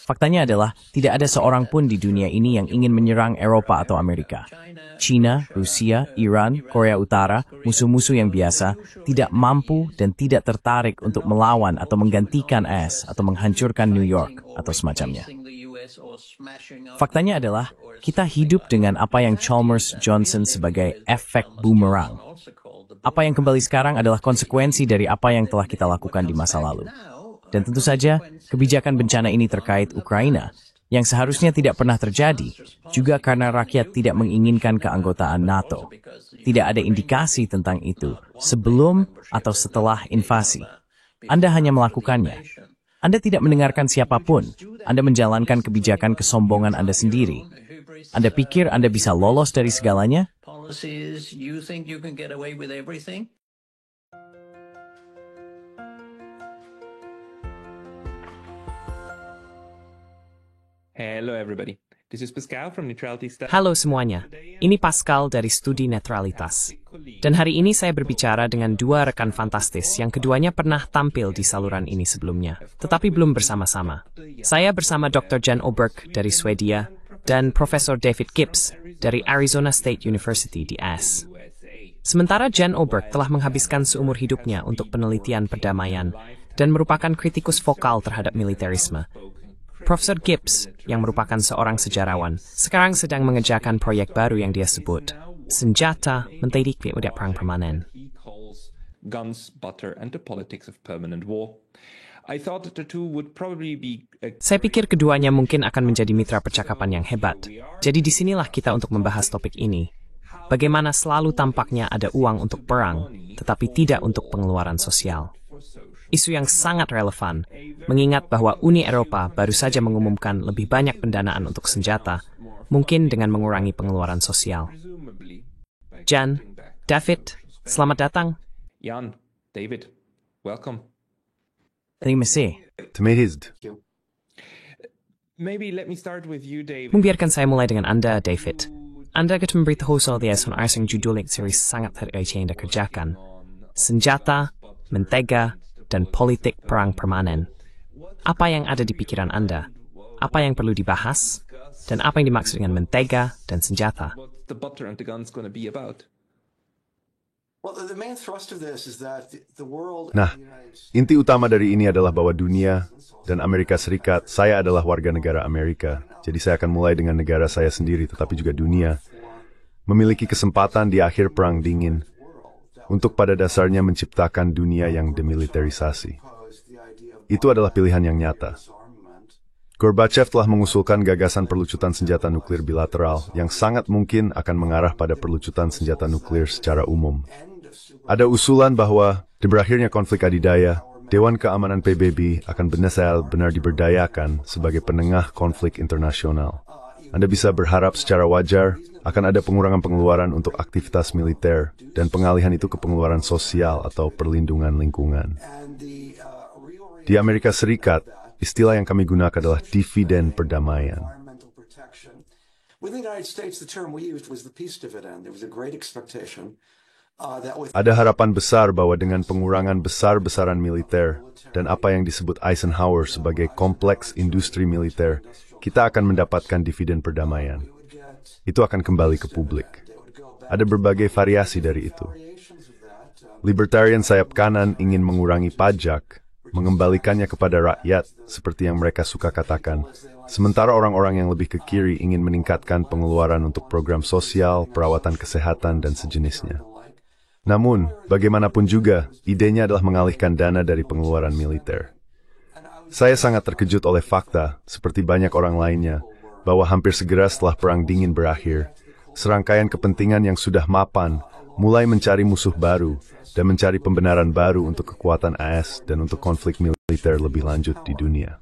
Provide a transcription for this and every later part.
Faktanya adalah tidak ada seorang pun di dunia ini yang ingin menyerang Eropa atau Amerika. China, Rusia, Iran, Korea Utara, musuh-musuh yang biasa, tidak mampu dan tidak tertarik untuk melawan atau menggantikan AS atau menghancurkan New York atau semacamnya. Faktanya adalah kita hidup dengan apa yang Chalmers Johnson sebagai efek boomerang. Apa yang kembali sekarang adalah konsekuensi dari apa yang telah kita lakukan di masa lalu. Dan tentu saja, kebijakan bencana ini terkait Ukraina, yang seharusnya tidak pernah terjadi, juga karena rakyat tidak menginginkan keanggotaan NATO. Tidak ada indikasi tentang itu sebelum atau setelah invasi. Anda hanya melakukannya. Anda tidak mendengarkan siapapun. Anda menjalankan kebijakan kesombongan Anda sendiri. Anda pikir Anda bisa lolos dari segalanya? Hello everybody. This is Pascal from Neutrality Study. Halo semuanya, ini Pascal dari Studi Netralitas. Dan hari ini saya berbicara dengan dua rekan fantastis yang keduanya pernah tampil di saluran ini sebelumnya, tetapi belum bersama-sama. Saya bersama Dr. Jan Oberg dari Swedia dan Profesor David Gibbs dari Arizona State University di AS. Sementara Jan Oberg telah menghabiskan seumur hidupnya untuk penelitian perdamaian dan merupakan kritikus vokal terhadap militerisme. Profesor Gibbs, yang merupakan seorang sejarawan, sekarang sedang mengerjakan proyek baru yang dia sebut Senjata Menteri Udah Perang Permanen. Guns, butter, and the politics of permanent war. I thought that the two would probably be Saya pikir keduanya mungkin akan menjadi mitra percakapan yang hebat. Jadi disinilah kita untuk membahas topik ini. Bagaimana selalu tampaknya ada uang untuk perang, tetapi tidak untuk pengeluaran sosial. Isu yang sangat relevan, mengingat bahwa Uni Eropa baru saja mengumumkan lebih banyak pendanaan untuk senjata, mungkin dengan mengurangi pengeluaran sosial. Jan, David, selamat datang. Jan, David, welcome. Terima kasih. Maybe let me start with you, David. Membiarkan saya mulai dengan Anda, David. Anda akan memberitahu soal Yayasan Ars yang judul series sangat terkait yang Anda kerjakan. Senjata, mentega, dan politik perang permanen. Apa yang ada di pikiran Anda? Apa yang perlu dibahas? Dan apa yang dimaksud dengan mentega dan senjata? What's the butter and the guns going to be about? Nah, inti utama dari ini adalah bahwa dunia dan Amerika Serikat, saya adalah warga negara Amerika, jadi saya akan mulai dengan negara saya sendiri, tetapi juga dunia, memiliki kesempatan di akhir Perang Dingin untuk pada dasarnya menciptakan dunia yang demilitarisasi. Itu adalah pilihan yang nyata. Gorbachev telah mengusulkan gagasan perlucutan senjata nuklir bilateral yang sangat mungkin akan mengarah pada perlucutan senjata nuklir secara umum. Ada usulan bahwa di berakhirnya konflik adidaya, Dewan Keamanan PBB akan benar-benar diberdayakan sebagai penengah konflik internasional. Anda bisa berharap secara wajar akan ada pengurangan pengeluaran untuk aktivitas militer dan pengalihan itu ke pengeluaran sosial atau perlindungan lingkungan. Di Amerika Serikat, istilah yang kami gunakan adalah dividen perdamaian. Ada harapan besar bahwa dengan pengurangan besar-besaran militer dan apa yang disebut Eisenhower sebagai kompleks industri militer, kita akan mendapatkan dividen perdamaian. Itu akan kembali ke publik. Ada berbagai variasi dari itu. Libertarian sayap kanan ingin mengurangi pajak, mengembalikannya kepada rakyat, seperti yang mereka suka katakan. Sementara orang-orang yang lebih ke kiri ingin meningkatkan pengeluaran untuk program sosial, perawatan kesehatan, dan sejenisnya. Namun, bagaimanapun juga, idenya adalah mengalihkan dana dari pengeluaran militer. Saya sangat terkejut oleh fakta, seperti banyak orang lainnya, bahwa hampir segera setelah Perang Dingin berakhir, serangkaian kepentingan yang sudah mapan mulai mencari musuh baru dan mencari pembenaran baru untuk kekuatan AS dan untuk konflik militer lebih lanjut di dunia.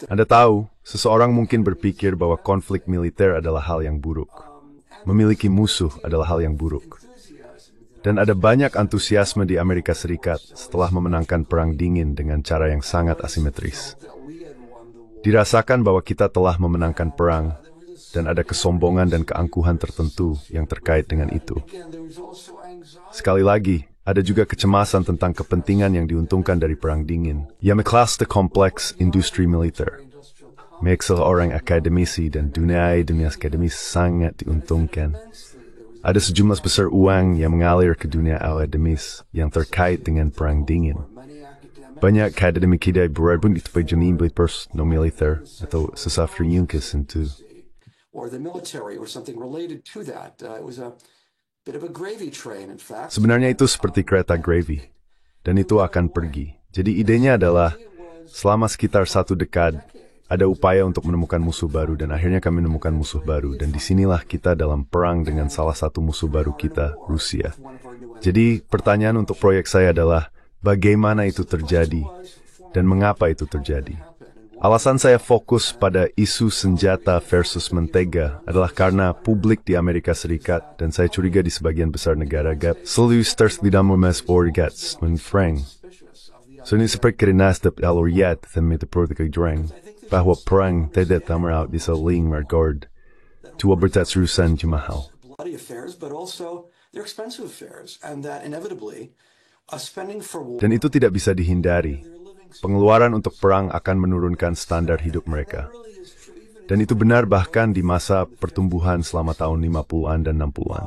Anda tahu, seseorang mungkin berpikir bahwa konflik militer adalah hal yang buruk. Memiliki musuh adalah hal yang buruk. Dan ada banyak antusiasme di Amerika Serikat setelah memenangkan Perang Dingin dengan cara yang sangat asimetris. Dirasakan bahwa kita telah memenangkan perang, dan ada kesombongan dan keangkuhan tertentu yang terkait dengan itu. Sekali lagi, ada juga kecemasan tentang kepentingan yang diuntungkan dari Perang Dingin. Ia mengkelas kompleks industri militer. Mereka orang akademisi dan dunia akademis sangat diuntungkan. Ada sejumlah besar uang yang mengalir ke dunia akademis yang terkait dengan Perang Dingin. Banyak akademik kita berbun itu berjenis pers no militer atau sesuatu yang kesentuh. Sebenarnya itu seperti kereta gravy, dan itu akan pergi. Jadi idenya adalah, selama sekitar 1 dekade, ada upaya untuk menemukan musuh baru, dan akhirnya kami menemukan musuh baru, dan disinilah kita dalam perang dengan salah satu musuh baru kita, Rusia. Jadi pertanyaan untuk proyek saya adalah, bagaimana itu terjadi, dan mengapa itu terjadi? Alasan saya fokus pada isu senjata versus mentega adalah karena publik di Amerika Serikat, dan saya curiga di sebagian besar negara selalu tidak memperhatikan menfreng. So ini seperti kerana setiap aluriat dan metaprotika dreng, bahwa perang tidak tamaraut di saling regard. Tua bertatsurusan jumahal. Dan itu tidak bisa dihindari. Pengeluaran untuk perang akan menurunkan standar hidup mereka. Dan itu benar bahkan di masa pertumbuhan selama tahun 50-an dan 60-an.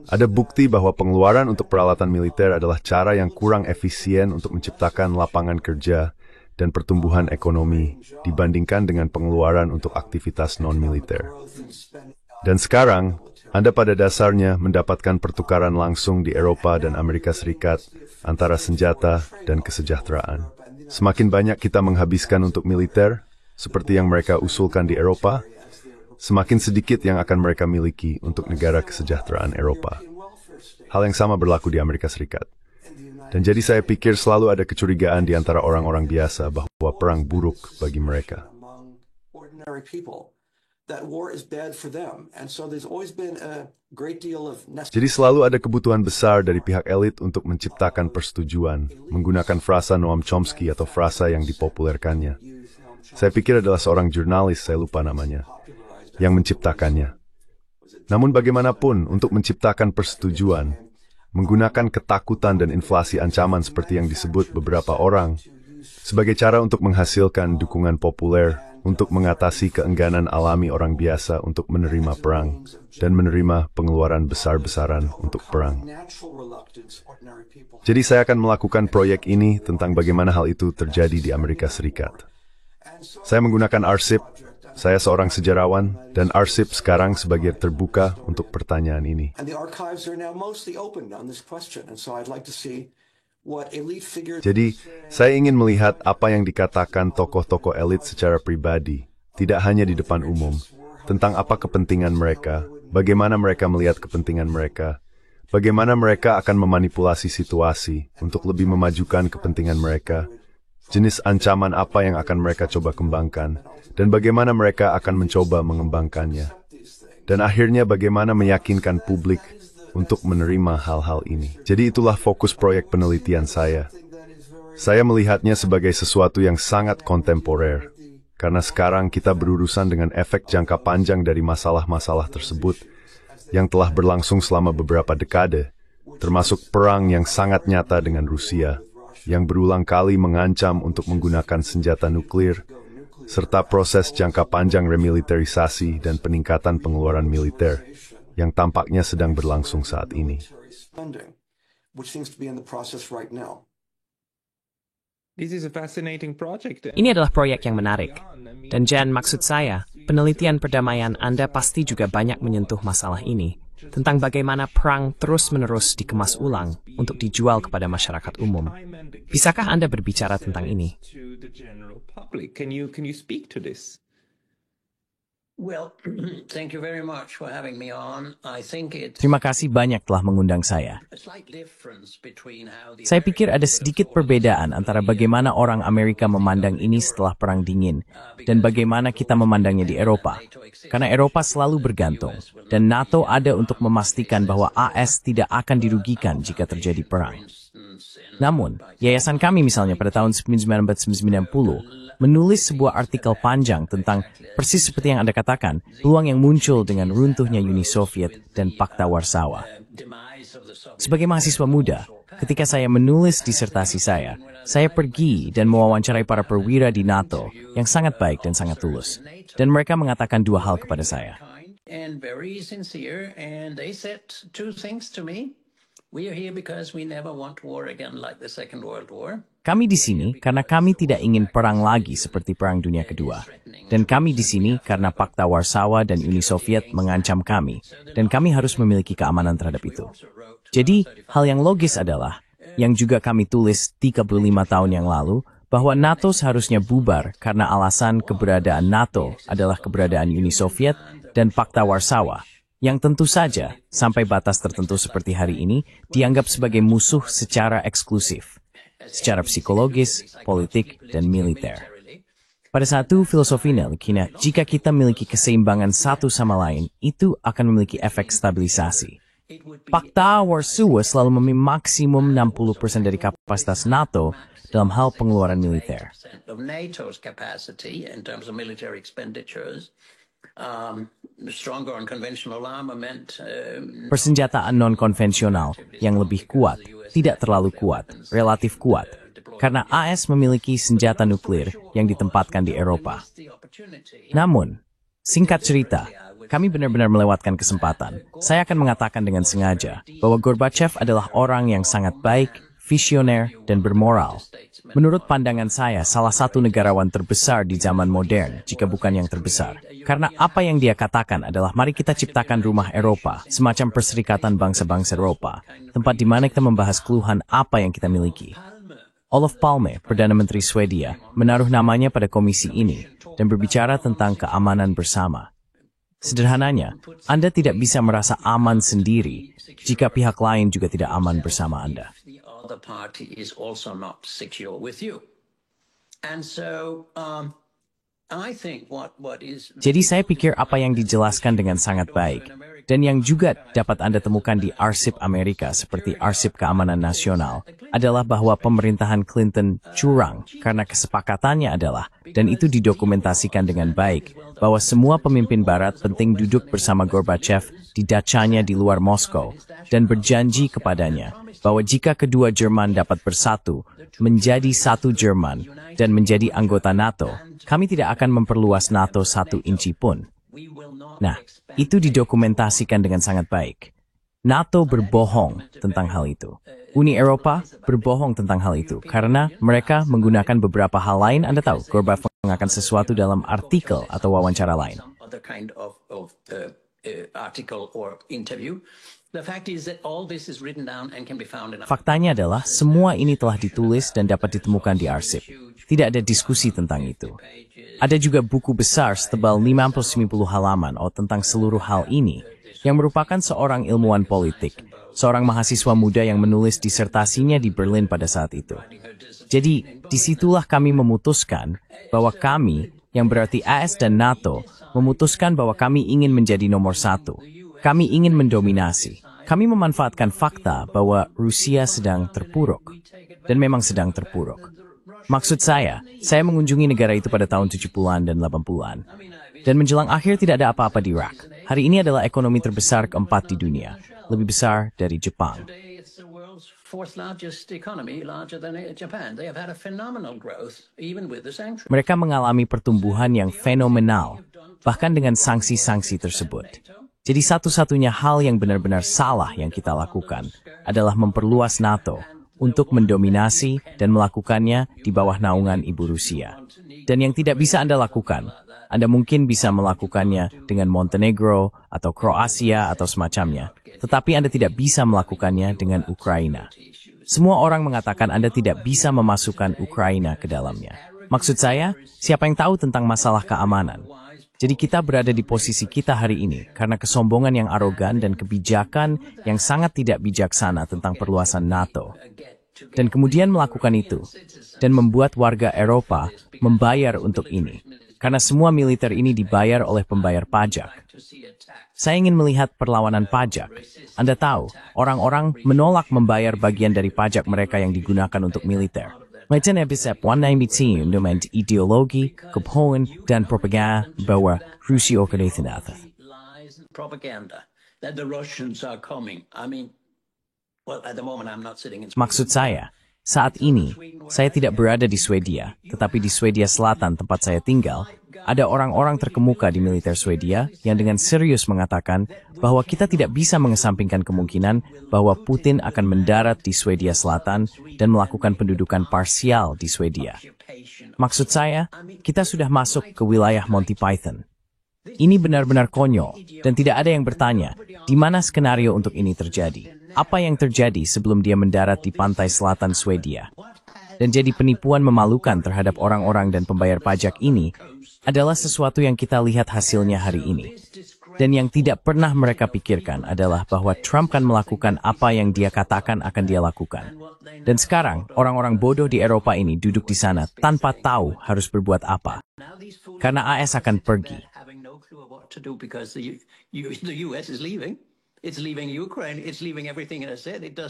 Ada bukti bahwa pengeluaran untuk peralatan militer adalah cara yang kurang efisien untuk menciptakan lapangan kerja dan pertumbuhan ekonomi dibandingkan dengan pengeluaran untuk aktivitas non-militer. Dan sekarang, Anda pada dasarnya mendapatkan pertukaran langsung di Eropa dan Amerika Serikat antara senjata dan kesejahteraan. Semakin banyak kita menghabiskan untuk militer, seperti yang mereka usulkan di Eropa, semakin sedikit yang akan mereka miliki untuk negara kesejahteraan Eropa. Hal yang sama berlaku di Amerika Serikat. Dan jadi saya pikir selalu ada kecurigaan di antara orang-orang biasa bahwa perang buruk bagi mereka. Jadi selalu ada kebutuhan besar dari pihak elit untuk menciptakan persetujuan, menggunakan frasa Noam Chomsky atau frasa yang dipopulerkannya. Saya pikir adalah seorang jurnalis, saya lupa namanya, yang menciptakannya. Namun bagaimanapun, untuk menciptakan persetujuan, menggunakan ketakutan dan inflasi ancaman seperti yang disebut beberapa orang, sebagai cara untuk menghasilkan dukungan populer, untuk mengatasi keengganan alami orang biasa untuk menerima perang, dan menerima pengeluaran besar-besaran untuk perang. Jadi saya akan melakukan proyek ini tentang bagaimana hal itu terjadi di Amerika Serikat. Saya menggunakan arsip, saya seorang sejarawan, dan arsip sekarang sebagai terbuka untuk pertanyaan ini. Jadi, saya ingin melihat apa yang dikatakan tokoh-tokoh elit secara pribadi, tidak hanya di depan umum, tentang apa kepentingan mereka, bagaimana mereka melihat kepentingan mereka, bagaimana mereka akan memanipulasi situasi untuk lebih memajukan kepentingan mereka, jenis ancaman apa yang akan mereka coba kembangkan, dan bagaimana mereka akan mencoba mengembangkannya. Dan akhirnya bagaimana meyakinkan publik untuk menerima hal-hal ini. Jadi itulah fokus proyek penelitian saya. Saya melihatnya sebagai sesuatu yang sangat kontemporer, karena sekarang kita berurusan dengan efek jangka panjang dari masalah-masalah tersebut yang telah berlangsung selama beberapa dekade, termasuk perang yang sangat nyata dengan Rusia, yang berulang kali mengancam untuk menggunakan senjata nuklir, serta proses jangka panjang remilitarisasi dan peningkatan pengeluaran militer, yang tampaknya sedang berlangsung saat ini. Ini adalah proyek yang menarik. Dan Jan, maksud saya, penelitian perdamaian Anda pasti juga banyak menyentuh masalah ini, tentang bagaimana perang terus-menerus dikemas ulang untuk dijual kepada masyarakat umum. Bisakah Anda berbicara tentang ini? Terima kasih banyak telah mengundang saya. Saya pikir ada sedikit perbedaan antara bagaimana orang Amerika memandang ini setelah Perang Dingin dan bagaimana kita memandangnya di Eropa. Karena Eropa selalu bergantung, dan NATO ada untuk memastikan bahwa AS tidak akan dirugikan jika terjadi perang. Namun, yayasan kami misalnya pada tahun 1990 menulis sebuah artikel panjang tentang persis seperti yang Anda katakan, peluang yang muncul dengan runtuhnya Uni Soviet dan Pakta Warsawa. Sebagai mahasiswa muda, ketika saya menulis disertasi saya pergi dan mewawancarai para perwira di NATO yang sangat baik dan sangat tulus. Dan mereka mengatakan dua hal kepada saya. And very sincere, and they said two things to me. We are here because we never want war again like the Second World War. Kami di sini karena kami tidak ingin perang lagi seperti Perang Dunia Kedua. Dan kami di sini karena Pakta Warsawa dan Uni Soviet mengancam kami. Dan kami harus memiliki keamanan terhadap itu. Jadi, hal yang logis adalah, yang juga kami tulis 35 tahun yang lalu, bahwa NATO seharusnya bubar karena alasan keberadaan NATO adalah keberadaan Uni Soviet dan Pakta Warsawa, yang tentu saja, sampai batas tertentu seperti hari ini, dianggap sebagai musuh secara eksklusif, secara psikologis, politik, dan militer. Pada satu filosofinya, jika kita memiliki keseimbangan satu sama lain, itu akan memiliki efek stabilisasi. Pakta Warsawa selalu memiliki maksimum 60% dari kapasitas NATO dalam hal pengeluaran militer. Persenjataan non-konvensional yang lebih kuat, tidak terlalu kuat, relatif kuat, karena AS memiliki senjata nuklir yang ditempatkan di Eropa. Namun, singkat cerita, kami benar-benar melewatkan kesempatan. Saya akan mengatakan dengan sengaja bahwa Gorbachev adalah orang yang sangat baik, visioner, dan bermoral. Menurut pandangan saya, salah satu negarawan terbesar di zaman modern, jika bukan yang terbesar. Karena apa yang dia katakan adalah, mari kita ciptakan rumah Eropa, semacam perserikatan bangsa-bangsa Eropa, tempat di mana kita membahas keluhan apa yang kita miliki. Olof Palme, Perdana Menteri Swedia, menaruh namanya pada komisi ini, dan berbicara tentang keamanan bersama. Sederhananya, Anda tidak bisa merasa aman sendiri jika pihak lain juga tidak aman bersama Anda. Jadi saya pikir apa yang dijelaskan dengan sangat baik, dan yang juga dapat Anda temukan di arsip Amerika seperti arsip keamanan nasional, adalah bahwa pemerintahan Clinton curang karena kesepakatannya adalah, dan itu didokumentasikan dengan baik, bahwa semua pemimpin barat penting duduk bersama Gorbachev di dachanya di luar Moskow, dan berjanji kepadanya bahwa jika kedua Jerman dapat bersatu, menjadi satu Jerman, dan menjadi anggota NATO, kami tidak akan memperluas NATO 1 inci pun. Nah, itu didokumentasikan dengan sangat baik. NATO berbohong tentang hal itu. Uni Eropa berbohong tentang hal itu karena mereka menggunakan beberapa hal lain. Anda tahu, Gorbachev mengatakan sesuatu dalam artikel atau wawancara lain. Faktanya adalah semua ini telah ditulis dan dapat ditemukan di arsip. Tidak ada diskusi tentang itu. Ada juga buku besar setebal 50-90 halaman tentang seluruh hal ini, yang merupakan seorang ilmuwan politik, seorang mahasiswa muda yang menulis disertasinya di Berlin pada saat itu. Jadi, disitulah kami memutuskan bahwa kami, yang berarti AS dan NATO, memutuskan bahwa kami ingin menjadi nomor satu. Kami ingin mendominasi. Kami memanfaatkan fakta bahwa Rusia sedang terpuruk, dan memang sedang terpuruk. Maksud saya mengunjungi negara itu pada tahun 70-an dan 80-an. Dan menjelang akhir tidak ada apa-apa di Irak. Hari ini adalah ekonomi terbesar keempat di dunia, lebih besar dari Jepang. Mereka mengalami pertumbuhan yang fenomenal, bahkan dengan sanksi-sanksi tersebut. Jadi satu-satunya hal yang benar-benar salah yang kita lakukan adalah memperluas NATO untuk mendominasi dan melakukannya di bawah naungan Ibu Rusia. Dan yang tidak bisa Anda lakukan, Anda mungkin bisa melakukannya dengan Montenegro atau Kroasia atau semacamnya, tetapi Anda tidak bisa melakukannya dengan Ukraina. Semua orang mengatakan Anda tidak bisa memasukkan Ukraina ke dalamnya. Maksud saya, siapa yang tahu tentang masalah keamanan? Jadi kita berada di posisi kita hari ini karena kesombongan yang arogan dan kebijakan yang sangat tidak bijaksana tentang perluasan NATO. Dan kemudian melakukan itu, dan membuat warga Eropa membayar untuk ini. Karena semua militer ini dibayar oleh pembayar pajak. Saya ingin melihat perlawanan pajak. Anda tahu, orang-orang menolak membayar bagian dari pajak mereka yang digunakan untuk militer. Metin episode 119 dengan ideologi, kepoin, dan propaganda bahwa Rusia akan datang. Propaganda that the Russians are coming. I mean, well, at the moment I'm not sitting in. Maksud saya, saat ini, saya tidak berada di Swedia, tetapi di Swedia Selatan tempat saya tinggal, ada orang-orang terkemuka di militer Swedia yang dengan serius mengatakan bahwa kita tidak bisa mengesampingkan kemungkinan bahwa Putin akan mendarat di Swedia Selatan dan melakukan pendudukan parsial di Swedia. Maksud saya, kita sudah masuk ke wilayah Monty Python. Ini benar-benar konyol, dan tidak ada yang bertanya, di mana skenario untuk ini terjadi? Apa yang terjadi sebelum dia mendarat di pantai selatan Swedia? Dan jadi penipuan memalukan terhadap orang-orang dan pembayar pajak ini adalah sesuatu yang kita lihat hasilnya hari ini. Dan yang tidak pernah mereka pikirkan adalah bahwa Trump kan melakukan apa yang dia katakan akan dia lakukan. Dan sekarang, orang-orang bodoh di Eropa ini duduk di sana tanpa tahu harus berbuat apa. Karena AS akan pergi.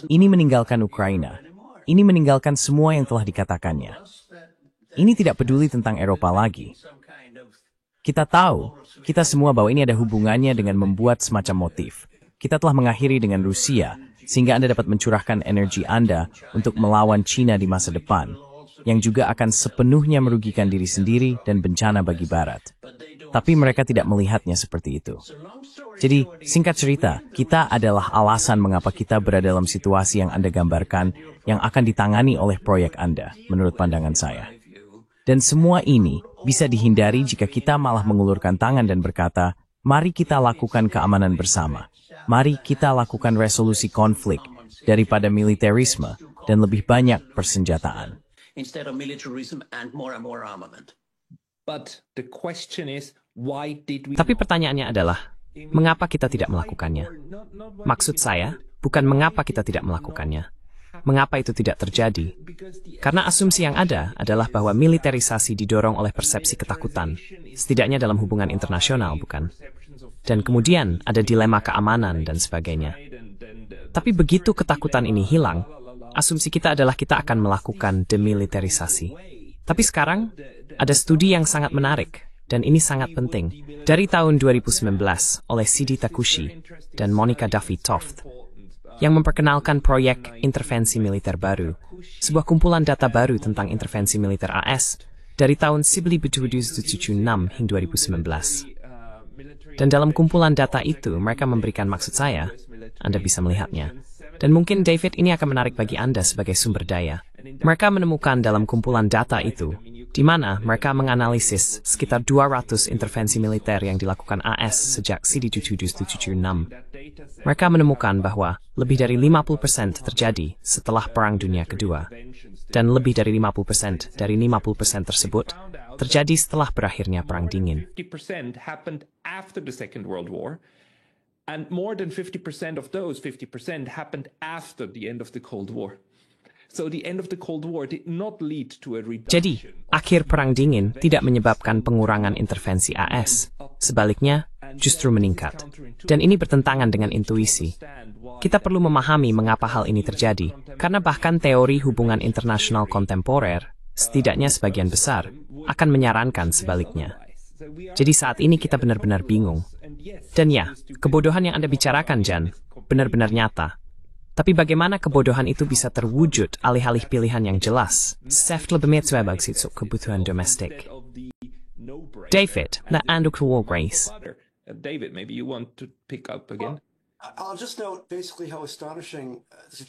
Ini meninggalkan Ukraina. Ini meninggalkan semua yang telah dikatakannya. Ini tidak peduli tentang Eropa lagi. Kita tahu, kita semua bahwa ini ada hubungannya dengan membuat semacam motif. Kita telah mengakhiri dengan Rusia, sehingga Anda dapat mencurahkan energi Anda untuk melawan China di masa depan, yang juga akan sepenuhnya merugikan diri sendiri dan bencana bagi Barat. Tapi mereka tidak melihatnya seperti itu. Jadi, singkat cerita, kita adalah alasan mengapa kita berada dalam situasi yang Anda gambarkan yang akan ditangani oleh proyek Anda, menurut pandangan saya. Dan semua ini bisa dihindari jika kita malah mengulurkan tangan dan berkata, mari kita lakukan keamanan bersama. Mari kita lakukan resolusi konflik daripada militerisme dan lebih banyak persenjataan. Instead of militarism and more armament. But the question is, why did we... Tapi pertanyaannya adalah, mengapa kita tidak melakukannya? Maksud saya, bukan mengapa kita tidak melakukannya. Mengapa itu tidak terjadi? Karena asumsi yang ada adalah bahwa militerisasi didorong oleh persepsi ketakutan, setidaknya dalam hubungan internasional, bukan? Dan kemudian ada dilema keamanan dan sebagainya. Tapi begitu ketakutan ini hilang, asumsi kita adalah kita akan melakukan demilitarisasi. Tapi sekarang, ada studi yang sangat menarik, dan ini sangat penting, dari tahun 2019 oleh Sidi Takushi dan Monica Duffy Toft, yang memperkenalkan proyek intervensi militer baru, sebuah kumpulan data baru tentang intervensi militer AS dari tahun 1976 hingga 2019. Dan dalam kumpulan data itu, mereka memberikan maksud saya, Anda bisa melihatnya. Dan mungkin David ini akan menarik bagi Anda sebagai sumber daya. Mereka menemukan dalam kumpulan data itu, di mana mereka menganalisis sekitar 200 intervensi militer yang dilakukan AS sejak 1976. Mereka menemukan bahwa lebih dari 50% terjadi setelah Perang Dunia Kedua, dan lebih dari 50% dari 50% tersebut terjadi setelah berakhirnya Perang Dingin. 50% happened after the Second World War, and more than 50% of those 50% happened after the end of the Cold War. So the end of the Cold War did not lead to a reduction. Jadi, akhir Perang Dingin tidak menyebabkan pengurangan intervensi AS. Sebaliknya, justru meningkat. Dan ini bertentangan dengan intuisi. Kita perlu memahami mengapa hal ini terjadi, karena bahkan teori hubungan internasional kontemporer, setidaknya sebagian besar, akan menyarankan sebaliknya. Jadi saat ini kita benar-benar bingung. Dan ya, kebodohan yang Anda bicarakan, Jan, benar-benar nyata. Tapi bagaimana kebodohan itu bisa terwujud alih-alih pilihan yang jelas? Kebutuhan domestik. David, na anduk war grace. David, maybe you want to pick up again?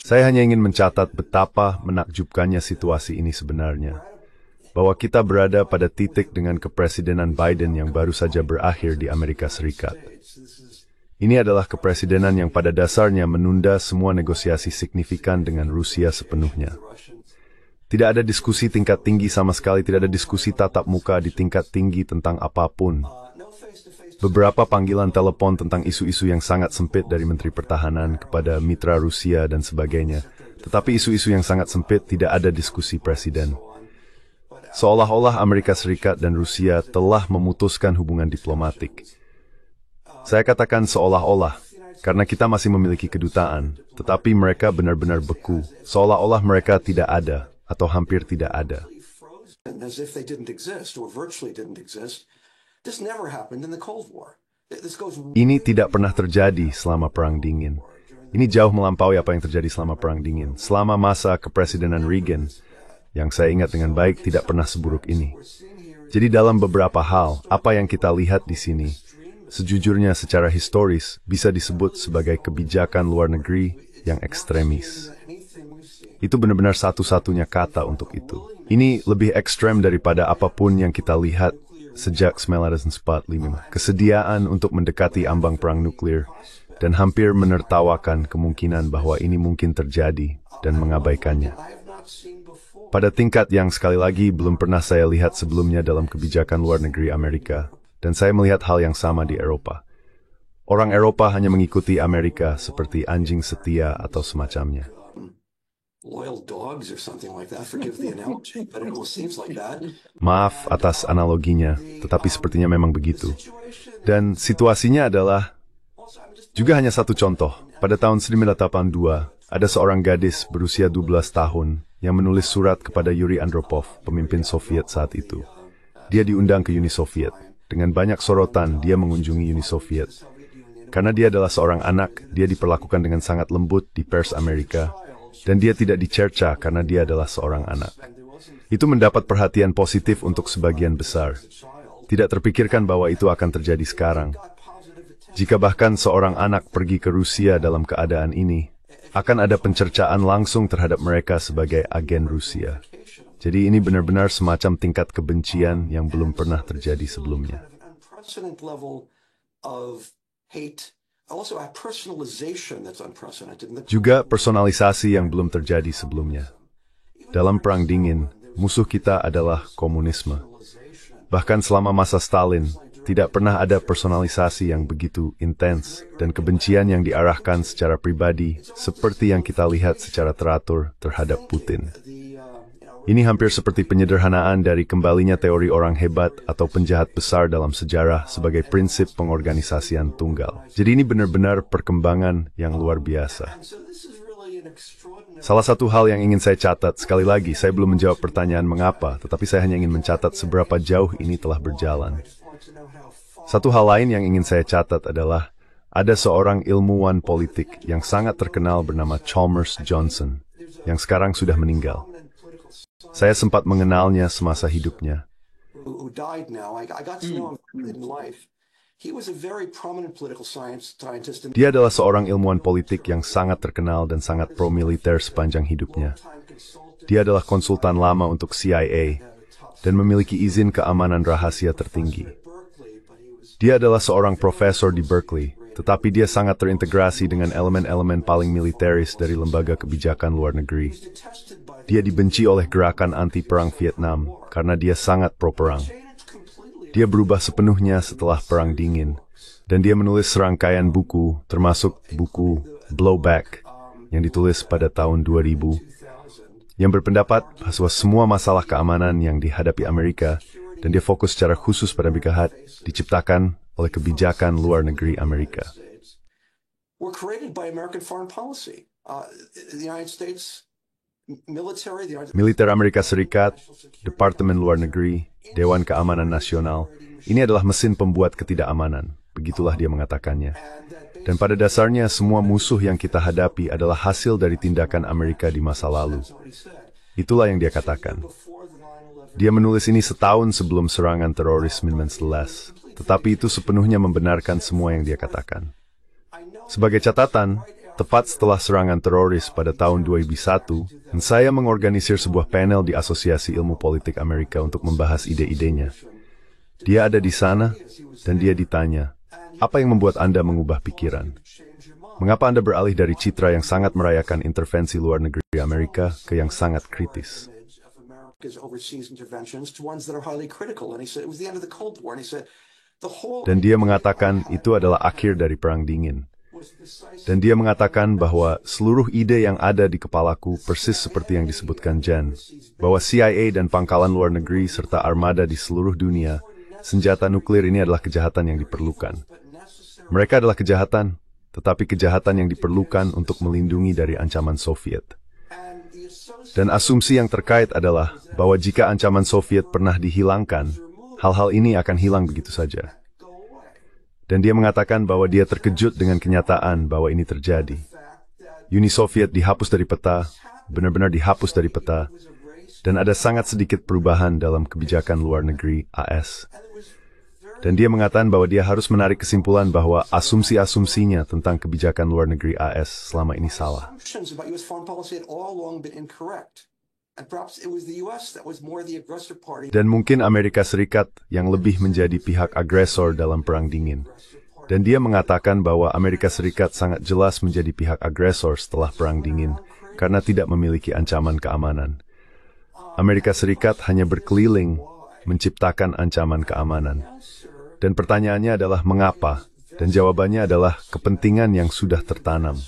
Saya hanya ingin mencatat betapa menakjubkannya situasi ini sebenarnya. Bahwa kita berada pada titik dengan kepresidenan Biden yang baru saja berakhir di Amerika Serikat. Ini adalah kepresidenan yang pada dasarnya menunda semua negosiasi signifikan dengan Rusia sepenuhnya. Tidak ada diskusi tingkat tinggi sama sekali, tidak ada diskusi tatap muka di tingkat tinggi tentang apapun. Beberapa panggilan telepon tentang isu-isu yang sangat sempit dari Menteri Pertahanan kepada mitra Rusia dan sebagainya. Tetapi isu-isu yang sangat sempit tidak ada diskusi presiden. Seolah-olah Amerika Serikat dan Rusia telah memutuskan hubungan diplomatik. Saya katakan seolah-olah, karena kita masih memiliki kedutaan, tetapi mereka benar-benar beku, seolah-olah mereka tidak ada, atau hampir tidak ada. As if they didn't exist, or virtually didn't exist. This never happened in the Cold War. Ini tidak pernah terjadi selama Perang Dingin. Ini jauh melampaui apa yang terjadi selama Perang Dingin. Selama masa kepresidenan Reagan, yang saya ingat dengan baik tidak pernah seburuk ini. Jadi dalam beberapa hal, apa yang kita lihat di sini, sejujurnya secara historis bisa disebut sebagai kebijakan luar negeri yang ekstremis. Itu benar-benar satu-satunya kata untuk itu. Ini lebih ekstrem daripada apapun yang kita lihat sejak 1945. Kesediaan untuk mendekati ambang perang nuklir dan hampir menertawakan kemungkinan bahwa ini mungkin terjadi dan mengabaikannya. Pada tingkat yang sekali lagi belum pernah saya lihat sebelumnya dalam kebijakan luar negeri Amerika, dan saya melihat hal yang sama di Eropa. Orang Eropa hanya mengikuti Amerika seperti anjing setia atau semacamnya. Loyal dogs or something like that. Forgive the analogy, but it almost seems like that. Maaf atas analoginya, tetapi sepertinya memang begitu. Dan situasinya adalah juga hanya satu contoh. Pada tahun 1982, ada seorang gadis berusia 12 tahun yang menulis surat kepada Yuri Andropov, pemimpin Soviet saat itu. Dia diundang ke Uni Soviet. Dengan banyak sorotan, dia mengunjungi Uni Soviet. Karena dia adalah seorang anak, dia diperlakukan dengan sangat lembut di pers Amerika, dan dia tidak dicerca karena dia adalah seorang anak. Itu mendapat perhatian positif untuk sebagian besar. Tidak terpikirkan bahwa itu akan terjadi sekarang. Jika bahkan seorang anak pergi ke Rusia dalam keadaan ini, akan ada pencercaan langsung terhadap mereka sebagai agen Rusia. Jadi ini benar-benar semacam tingkat kebencian yang belum pernah terjadi sebelumnya. Juga personalisasi yang belum terjadi sebelumnya. Dalam Perang Dingin, musuh kita adalah komunisme. Bahkan selama masa Stalin, tidak pernah ada personalisasi yang begitu intens dan kebencian yang diarahkan secara pribadi seperti yang kita lihat secara teratur terhadap Putin. Ini hampir seperti penyederhanaan dari kembalinya teori orang hebat atau penjahat besar dalam sejarah sebagai prinsip pengorganisasian tunggal. Jadi ini benar-benar perkembangan yang luar biasa. Salah satu hal yang ingin saya catat, sekali lagi saya belum menjawab pertanyaan mengapa, tetapi saya hanya ingin mencatat seberapa jauh ini telah berjalan. Satu hal lain yang ingin saya catat adalah ada seorang ilmuwan politik yang sangat terkenal bernama Chalmers Johnson, yang sekarang sudah meninggal. Saya sempat mengenalnya semasa hidupnya. Dia adalah seorang ilmuwan politik yang sangat terkenal dan sangat pro-militer sepanjang hidupnya. Dia adalah konsultan lama untuk CIA dan memiliki izin keamanan rahasia tertinggi. Dia adalah seorang profesor di Berkeley, tetapi dia sangat terintegrasi dengan elemen-elemen paling militeris dari lembaga kebijakan luar negeri. Dia dibenci oleh gerakan anti-perang Vietnam karena dia sangat pro-perang. Dia berubah sepenuhnya setelah Perang Dingin, dan dia menulis serangkaian buku, termasuk buku Blowback, yang ditulis pada tahun 2000, yang berpendapat bahwa semua masalah keamanan yang dihadapi Amerika, dan dia fokus secara khusus pada Amerika, diciptakan oleh kebijakan luar negeri Amerika. Militer Amerika Serikat, Departemen Luar Negeri, Dewan Keamanan Nasional, ini adalah mesin pembuat ketidakamanan. Begitulah dia mengatakannya. Dan pada dasarnya semua musuh yang kita hadapi adalah hasil dari tindakan Amerika di masa lalu. Itulah yang dia katakan. Dia menulis ini setahun sebelum serangan teroris 1911, tetapi itu sepenuhnya membenarkan semua yang dia katakan. Sebagai catatan, tepat setelah serangan teroris pada tahun 2001, saya mengorganisir sebuah panel di Asosiasi Ilmu Politik Amerika untuk membahas ide-idenya. Dia ada di sana, dan dia ditanya, apa yang membuat Anda mengubah pikiran? Mengapa Anda beralih dari citra yang sangat merayakan intervensi luar negeri Amerika ke yang sangat kritis? Dan dia mengatakan itu adalah akhir dari Perang Dingin. Dan dia mengatakan bahwa seluruh ide yang ada di kepalaku persis seperti yang disebutkan Jen, bahwa CIA dan pangkalan luar negeri serta armada di seluruh dunia, senjata nuklir ini adalah kejahatan yang diperlukan. Mereka adalah kejahatan, tetapi kejahatan yang diperlukan untuk melindungi dari ancaman Soviet. Dan asumsi yang terkait adalah bahwa jika ancaman Soviet pernah dihilangkan, hal-hal ini akan hilang begitu saja. Dan dia mengatakan bahwa dia terkejut dengan kenyataan bahwa ini terjadi. Uni Soviet dihapus dari peta, benar-benar dihapus dari peta, dan ada sangat sedikit perubahan dalam kebijakan luar negeri AS. Dan dia mengatakan bahwa dia harus menarik kesimpulan bahwa asumsi-asumsinya tentang kebijakan luar negeri AS selama ini salah. Dan mungkin Amerika Serikat yang lebih menjadi pihak agresor dalam Perang Dingin. Dan dia mengatakan bahwa Amerika Serikat sangat jelas menjadi pihak agresor setelah Perang Dingin karena tidak memiliki ancaman keamanan. Amerika Serikat hanya berkeliling menciptakan ancaman keamanan. Dan pertanyaannya adalah mengapa? Dan jawabannya adalah kepentingan yang sudah tertanam.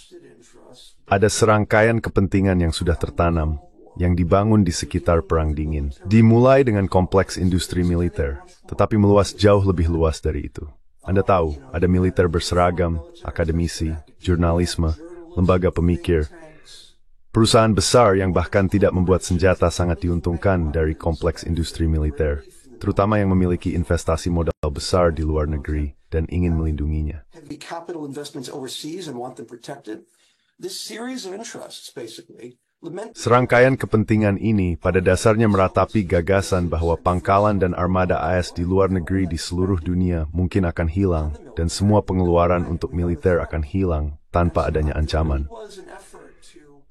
Ada serangkaian kepentingan yang sudah tertanam, yang dibangun di sekitar Perang Dingin. Dimulai dengan kompleks industri militer, tetapi meluas jauh lebih luas dari itu. Anda tahu, ada militer berseragam, akademisi, jurnalisme, lembaga pemikir, perusahaan besar yang bahkan tidak membuat senjata sangat diuntungkan dari kompleks industri militer, terutama yang memiliki investasi modal besar di luar negeri dan ingin melindunginya. Serangkaian kepentingan ini pada dasarnya meratapi gagasan bahwa pangkalan dan armada AS di luar negeri di seluruh dunia mungkin akan hilang dan semua pengeluaran untuk militer akan hilang tanpa adanya ancaman.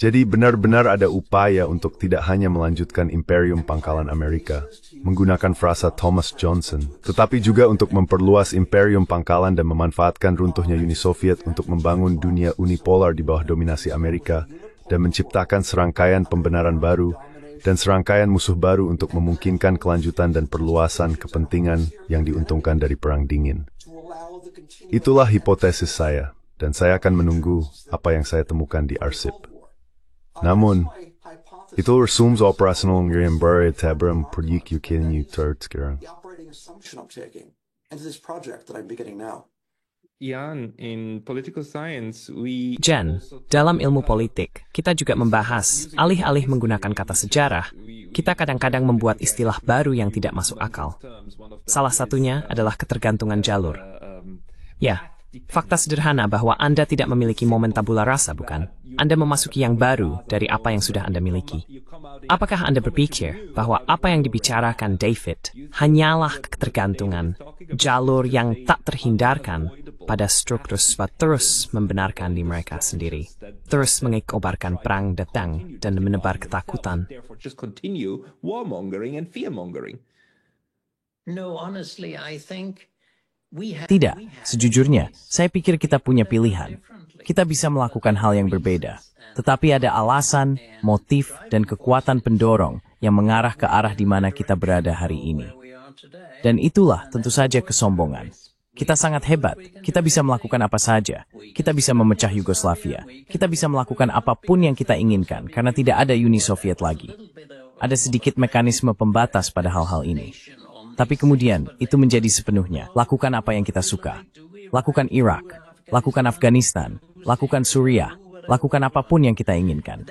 Jadi benar-benar ada upaya untuk tidak hanya melanjutkan imperium pangkalan Amerika, menggunakan frasa Thomas Johnson, tetapi juga untuk memperluas imperium pangkalan dan memanfaatkan runtuhnya Uni Soviet untuk membangun dunia unipolar di bawah dominasi Amerika, dan menciptakan serangkaian pembenaran baru dan serangkaian musuh baru untuk memungkinkan kelanjutan dan perluasan kepentingan yang diuntungkan dari Perang Dingin. Itulah hipotesis saya, dan saya akan menunggu apa yang saya temukan di arsip. Namun, itu resumes operasional ngayon baru tabram proyek yukin utart sekarang. Jen, dalam ilmu politik, kita juga membahas, alih-alih menggunakan kata sejarah, kita kadang-kadang membuat istilah baru yang tidak masuk akal. Salah satunya adalah ketergantungan jalur. Ya, fakta sederhana bahwa Anda tidak memiliki momen tabula rasa, bukan? Anda memasuki yang baru dari apa yang sudah Anda miliki. Apakah Anda berpikir bahwa apa yang dibicarakan David hanyalah ketergantungan jalur yang tak terhindarkan pada struktur sebab terus membenarkan di mereka sendiri, terus mengobarkan perang datang dan menebar ketakutan? Tidak, sejujurnya, saya pikir kita punya pilihan. Kita bisa melakukan hal yang berbeda, tetapi ada alasan, motif, dan kekuatan pendorong yang mengarah ke arah di mana kita berada hari ini. Dan itulah tentu saja kesombongan. Kita sangat hebat, kita bisa melakukan apa saja. Kita bisa memecah Yugoslavia, kita bisa melakukan apapun yang kita inginkan karena tidak ada Uni Soviet lagi. Ada sedikit mekanisme pembatas pada hal-hal ini. Tapi kemudian, itu menjadi sepenuhnya. Lakukan apa yang kita suka. Lakukan Irak, lakukan Afghanistan, lakukan Suriah, lakukan apapun yang kita inginkan.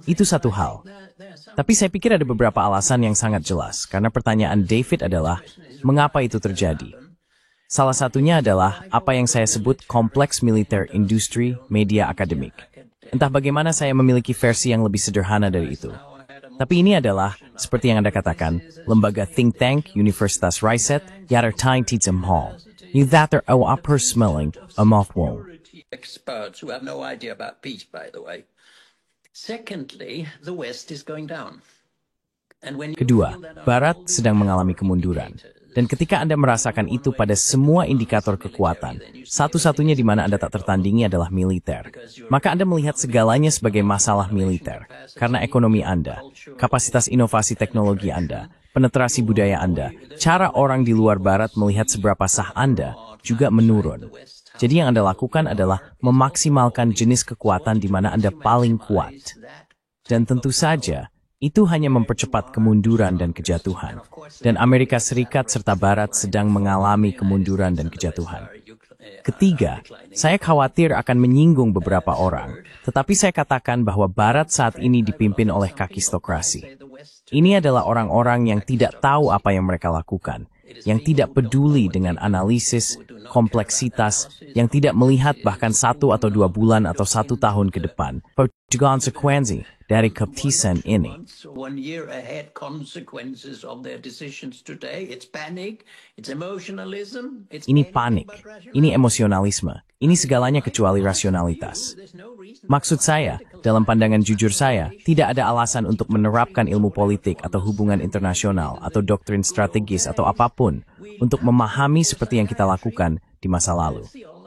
Itu satu hal. Tapi saya pikir ada beberapa alasan yang sangat jelas, karena pertanyaan David adalah, mengapa itu terjadi? Salah satunya adalah apa yang saya sebut kompleks militer industri media akademik. Entah bagaimana saya memiliki versi yang lebih sederhana dari itu. Tapi ini adalah, seperti yang Anda katakan, lembaga think tank, Universitas Riset, yater tying titsam hall. You that are upper smelling a mothball. Experts who have no idea about peace, by the way. Secondly, the West is going down. And when Kedua, Barat sedang mengalami kemunduran. Dan ketika Anda merasakan itu pada semua indikator kekuatan, satu-satunya di mana Anda tak tertandingi adalah militer. Maka Anda melihat segalanya sebagai masalah militer. Karena ekonomi Anda, kapasitas inovasi teknologi Anda, penetrasi budaya Anda, cara orang di luar Barat melihat seberapa sah Anda juga menurun. Jadi yang Anda lakukan adalah memaksimalkan jenis kekuatan di mana Anda paling kuat. Dan tentu saja, itu hanya mempercepat kemunduran dan kejatuhan. Dan Amerika Serikat serta Barat sedang mengalami kemunduran dan kejatuhan. Ketiga, saya khawatir akan menyinggung beberapa orang, tetapi saya katakan bahwa Barat saat ini dipimpin oleh kakistokrasi. Ini adalah orang-orang yang tidak tahu apa yang mereka lakukan, yang tidak peduli dengan analisis, kompleksitas, yang tidak melihat bahkan 1 atau 2 bulan atau 1 tahun ke depan. Konsekuensi dari keputusan ini. One year ahead consequences of their decisions today. It's panic, it's emotionalism, it's Ini panik, ini emosionalisme, ini segalanya kecuali rasionalitas. Maksud saya, dalam pandangan jujur saya, tidak ada alasan untuk menerapkan ilmu politik atau hubungan internasional atau doktrin strategis atau apapun untuk memahami seperti yang kita lakukan di masa lalu.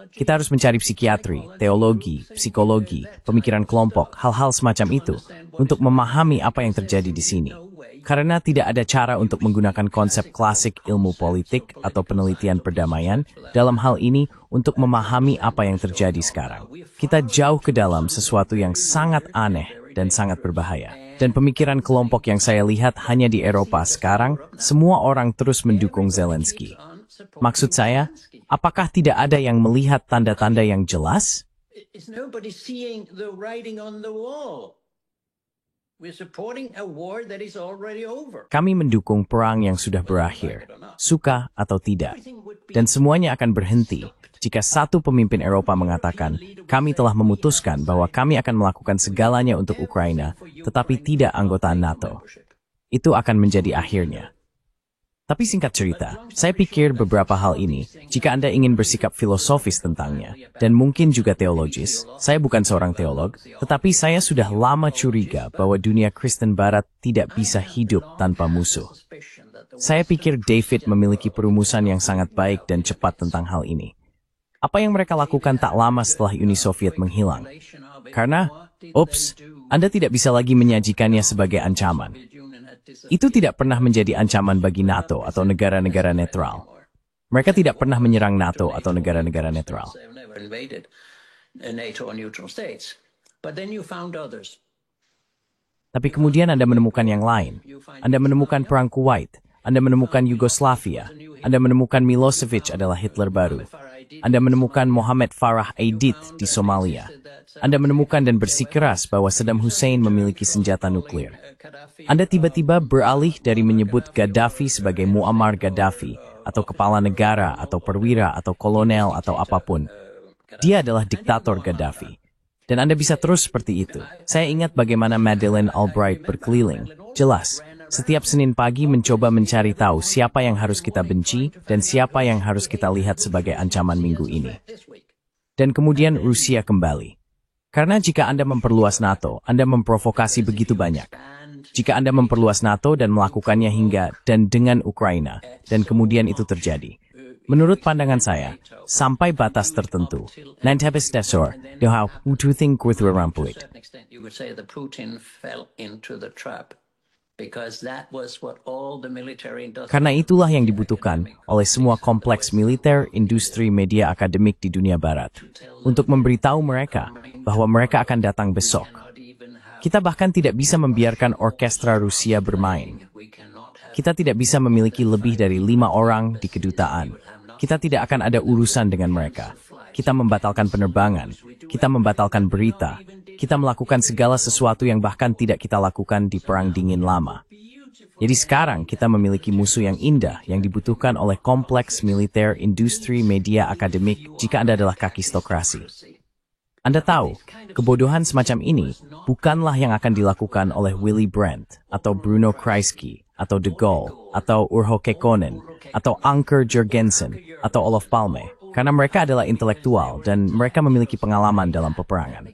Kita harus mencari psikiatri, teologi, psikologi, pemikiran kelompok, hal-hal semacam itu untuk memahami apa yang terjadi di sini. Karena tidak ada cara untuk menggunakan konsep klasik ilmu politik atau penelitian perdamaian dalam hal ini untuk memahami apa yang terjadi sekarang. Kita jauh ke dalam sesuatu yang sangat aneh dan sangat berbahaya. Dan pemikiran kelompok yang saya lihat hanya di Eropa sekarang, semua orang terus mendukung Zelensky. Maksud saya, apakah tidak ada yang melihat tanda-tanda yang jelas? Is nobody seeing the writing on the wall? We're supporting a war that is already over. Kami mendukung perang yang sudah berakhir, suka atau tidak. Dan semuanya akan berhenti jika satu pemimpin Eropa mengatakan, kami telah memutuskan bahwa kami akan melakukan segalanya untuk Ukraina, tetapi tidak anggota NATO. Itu akan menjadi akhirnya. Tapi singkat cerita, saya pikir beberapa hal ini, jika Anda ingin bersikap filosofis tentangnya, dan mungkin juga teologis, saya bukan seorang teolog, tetapi saya sudah lama curiga bahwa dunia Kristen Barat tidak bisa hidup tanpa musuh. Saya pikir David memiliki perumusan yang sangat baik dan cepat tentang hal ini. Apa yang mereka lakukan tak lama setelah Uni Soviet menghilang? Karena, Anda tidak bisa lagi menyajikannya sebagai ancaman. Itu tidak pernah menjadi ancaman bagi NATO atau negara-negara netral. Mereka tidak pernah menyerang NATO atau negara-negara netral. Tapi kemudian Anda menemukan yang lain. Anda menemukan Perang Kuwait. Anda menemukan Yugoslavia. Anda menemukan Milosevic adalah Hitler baru. Anda menemukan Mohammed Farah Aidit di Somalia. Anda menemukan dan bersikeras bahwa Saddam Hussein memiliki senjata nuklir. Anda tiba-tiba beralih dari menyebut Gaddafi sebagai Muammar Gaddafi, atau kepala negara, atau perwira, atau kolonel, atau apapun. Dia adalah diktator Gaddafi. Dan Anda bisa terus seperti itu. Saya ingat bagaimana Madeleine Albright berkeliling. Jelas, setiap Senin pagi mencoba mencari tahu siapa yang harus kita benci dan siapa yang harus kita lihat sebagai ancaman minggu ini. Dan kemudian Rusia kembali. Karena jika Anda memperluas NATO, Anda memprovokasi begitu banyak. Jika Anda memperluas NATO dan melakukannya hingga dan dengan Ukraina, dan kemudian itu terjadi. Menurut pandangan saya, sampai batas tertentu, nantabis dasar, doha ututhing kurthurarampuit. Karena itulah yang dibutuhkan oleh semua kompleks militer, industri, media akademik di dunia barat, untuk memberitahu mereka bahwa mereka akan datang besok. Kita bahkan tidak bisa membiarkan orkestra Rusia bermain. Kita tidak bisa memiliki lebih dari 5 orang di kedutaan. Kita tidak akan ada urusan dengan mereka. Kita membatalkan penerbangan. Kita membatalkan berita. Kita melakukan segala sesuatu yang bahkan tidak kita lakukan di Perang Dingin lama. Jadi sekarang kita memiliki musuh yang indah yang dibutuhkan oleh kompleks militer, industri, media akademik jika Anda adalah kakistokrasi. Anda tahu, kebodohan semacam ini bukanlah yang akan dilakukan oleh Willy Brandt, atau Bruno Kreisky, atau De Gaulle, atau Urho Kekkonen, atau Anker Jurgensen, atau Olof Palme, karena mereka adalah intelektual dan mereka memiliki pengalaman dalam peperangan.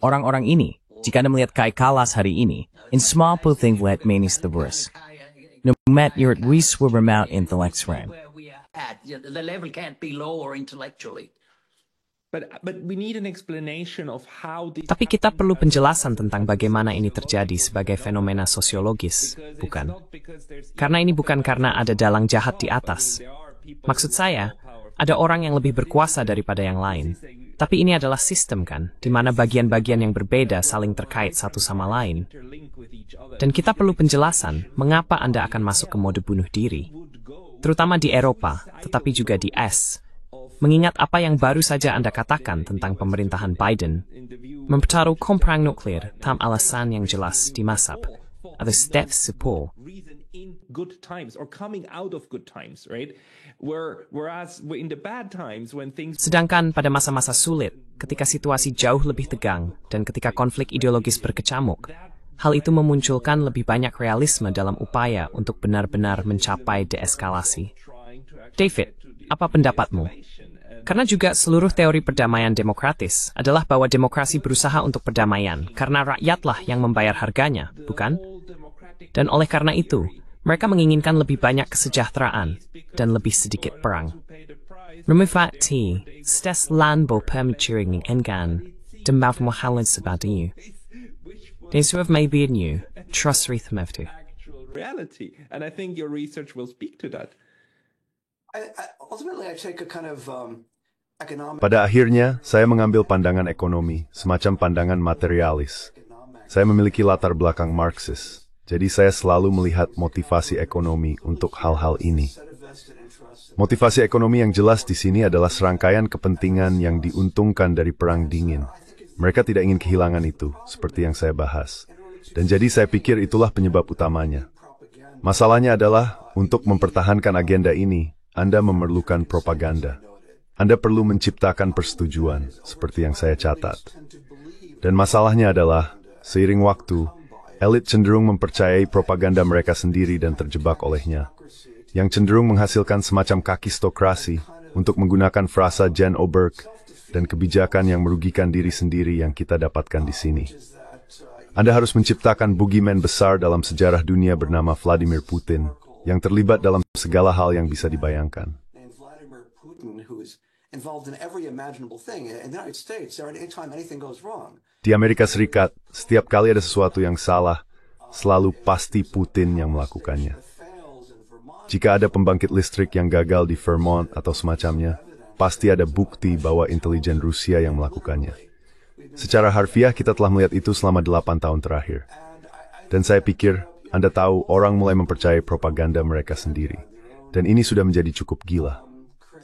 Orang-orang ini, jika Anda melihat Kai Kalas hari ini, in small puting let manis the worst. No matter your wish will remount intellectual. The level can't be lower intellectually. But we need an explanation of how this. Tapi kita perlu penjelasan tentang bagaimana ini terjadi sebagai fenomena sosiologis, bukan? Karena ini bukan karena ada dalang jahat di atas. Maksud saya, ada orang yang lebih berkuasa daripada yang lain. Tapi ini adalah sistem kan, di mana bagian-bagian yang berbeda saling terkait satu sama lain. Dan kita perlu penjelasan mengapa Anda akan masuk ke mode bunuh diri. Terutama di Eropa, tetapi juga di S. mengingat apa yang baru saja Anda katakan tentang pemerintahan Biden, mempertaruhkan perang nuklir tanpa alasan yang jelas di Masab, atau step support. In good times or coming out of good times, right? Whereas in the bad times when things Sedangkan pada masa-masa sulit, ketika situasi jauh lebih tegang dan ketika konflik ideologis berkecamuk, hal itu memunculkan lebih banyak realisme dalam upaya untuk benar-benar mencapai deeskalasi. David, apa pendapatmu? Karena juga seluruh teori perdamaian demokratis adalah bahwa demokrasi berusaha untuk perdamaian karena rakyatlah yang membayar harganya, bukan? Dan oleh karena itu, mereka menginginkan lebih banyak kesejahteraan dan lebih sedikit perang. Memifati, stes lan bo permichiring enggan, demav mohalan sebadiu. Desuav may be new, trust rhythm of to. reality, and I think your research will speak to that. Ultimately, I take a kind of economic. Pada akhirnya, saya mengambil pandangan ekonomi, semacam pandangan materialis. Saya memiliki latar belakang Marxis, jadi saya selalu melihat motivasi ekonomi untuk hal-hal ini. Motivasi ekonomi yang jelas di sini adalah serangkaian kepentingan yang diuntungkan dari Perang Dingin. Mereka tidak ingin kehilangan itu, seperti yang saya bahas. Dan jadi saya pikir itulah penyebab utamanya. Masalahnya adalah, untuk mempertahankan agenda ini, Anda memerlukan propaganda. Anda perlu menciptakan persetujuan, seperti yang saya catat. Dan masalahnya adalah, seiring waktu, elit cenderung mempercayai propaganda mereka sendiri dan terjebak olehnya, yang cenderung menghasilkan semacam kakistokrasi untuk menggunakan frasa Jan Oberg dan kebijakan yang merugikan diri sendiri yang kita dapatkan di sini. Anda harus menciptakan boogeyman besar dalam sejarah dunia bernama Vladimir Putin, yang terlibat dalam segala hal yang bisa dibayangkan. Vladimir Putin, who is involved in every imaginable thing in the United States, or anytime anything goes wrong. Di Amerika Serikat, setiap kali ada sesuatu yang salah, selalu pasti Putin yang melakukannya. Jika ada pembangkit listrik yang gagal di Vermont atau semacamnya, pasti ada bukti bahwa intelijen Rusia yang melakukannya. Secara harfiah kita telah melihat itu selama 8 tahun terakhir. Dan saya pikir, Anda tahu orang mulai mempercayai propaganda mereka sendiri. Dan ini sudah menjadi cukup gila.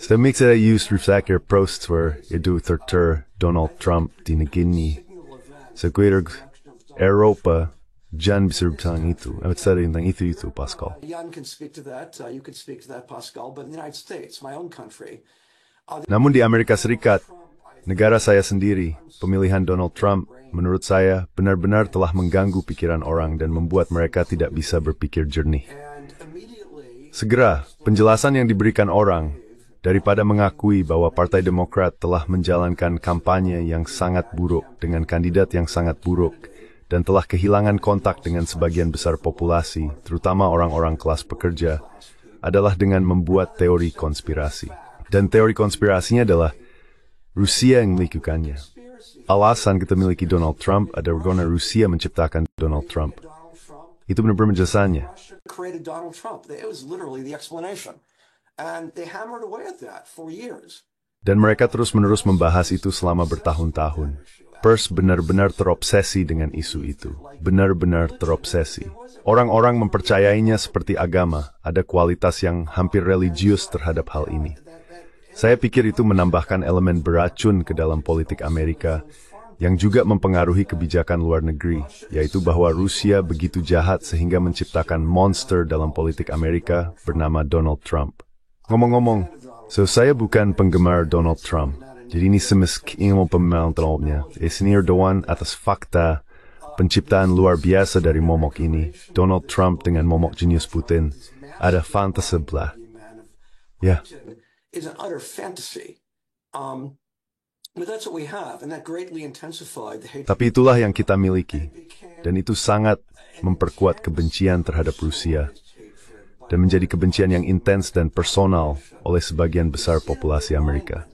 Stemming saya use reflektor posts where itu terter Donald Trump di negini. Sekitar Eropa, Jan bisa berbicara itu. Saya tentang itu Pascal. Jan can speak to that. You can speak to that, Pascal. But in the United States, my own country. Namun di Amerika Serikat, negara saya sendiri, pemilihan Donald Trump, menurut saya, benar-benar telah mengganggu pikiran orang dan membuat mereka tidak bisa berpikir jernih. Segera, penjelasan yang diberikan orang, daripada mengakui bahwa Partai Demokrat telah menjalankan kampanye yang sangat buruk dengan kandidat yang sangat buruk, dan telah kehilangan kontak dengan sebagian besar populasi, terutama orang-orang kelas pekerja, adalah dengan membuat teori konspirasi. Dan teori konspirasinya adalah Rusia yang melakukannya. Alasan kita miliki Donald Trump adalah karena Rusia menciptakan Donald Trump. Itu benar-benar penjelasannya. Created Donald Trump. It was literally the explanation. And they hammered away at that for years. Dan mereka terus-menerus membahas itu selama bertahun-tahun. Pers benar-benar terobsesi dengan isu itu. Benar-benar terobsesi. Orang-orang mempercayainya seperti agama, ada kualitas yang hampir religius terhadap hal ini. Saya pikir itu menambahkan elemen beracun ke dalam politik Amerika, yang juga mempengaruhi kebijakan luar negeri, yaitu bahwa Rusia begitu jahat sehingga menciptakan monster dalam politik Amerika bernama Donald Trump. Ngomong-ngomong, saya bukan penggemar Donald Trump. Jadi ini ingin pemilihan Trumpnya. Senior Dewan atas fakta penciptaan luar biasa dari momok ini, Donald Trump dengan momok jenius Putin, ada fantasi sebelah. Ya. Is an utter fantasy. But that's what we have, and that greatly intensified the hatred. Tapi itulah yang kita miliki, dan itu sangat memperkuat kebencian terhadap Rusia, dan menjadi kebencian yang intens dan personal oleh sebagian besar populasi Amerika.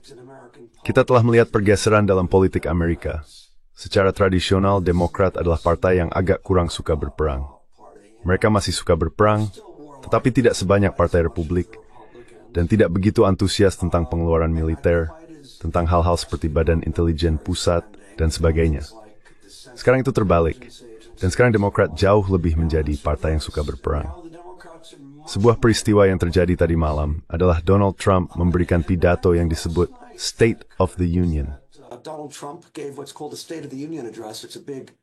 Kita telah melihat pergeseran dalam politik Amerika. Secara tradisional, Demokrat adalah partai yang agak kurang suka berperang. Mereka masih suka berperang, tetapi tidak sebanyak Partai Republik, dan tidak begitu antusias tentang pengeluaran militer, tentang hal-hal seperti Badan Intelijen Pusat, dan sebagainya. Sekarang itu terbalik, dan sekarang Demokrat jauh lebih menjadi partai yang suka berperang. Sebuah peristiwa yang terjadi tadi malam adalah Donald Trump memberikan pidato yang disebut State of the Union. Donald Trump gave what's called the State of the Union address. It's a big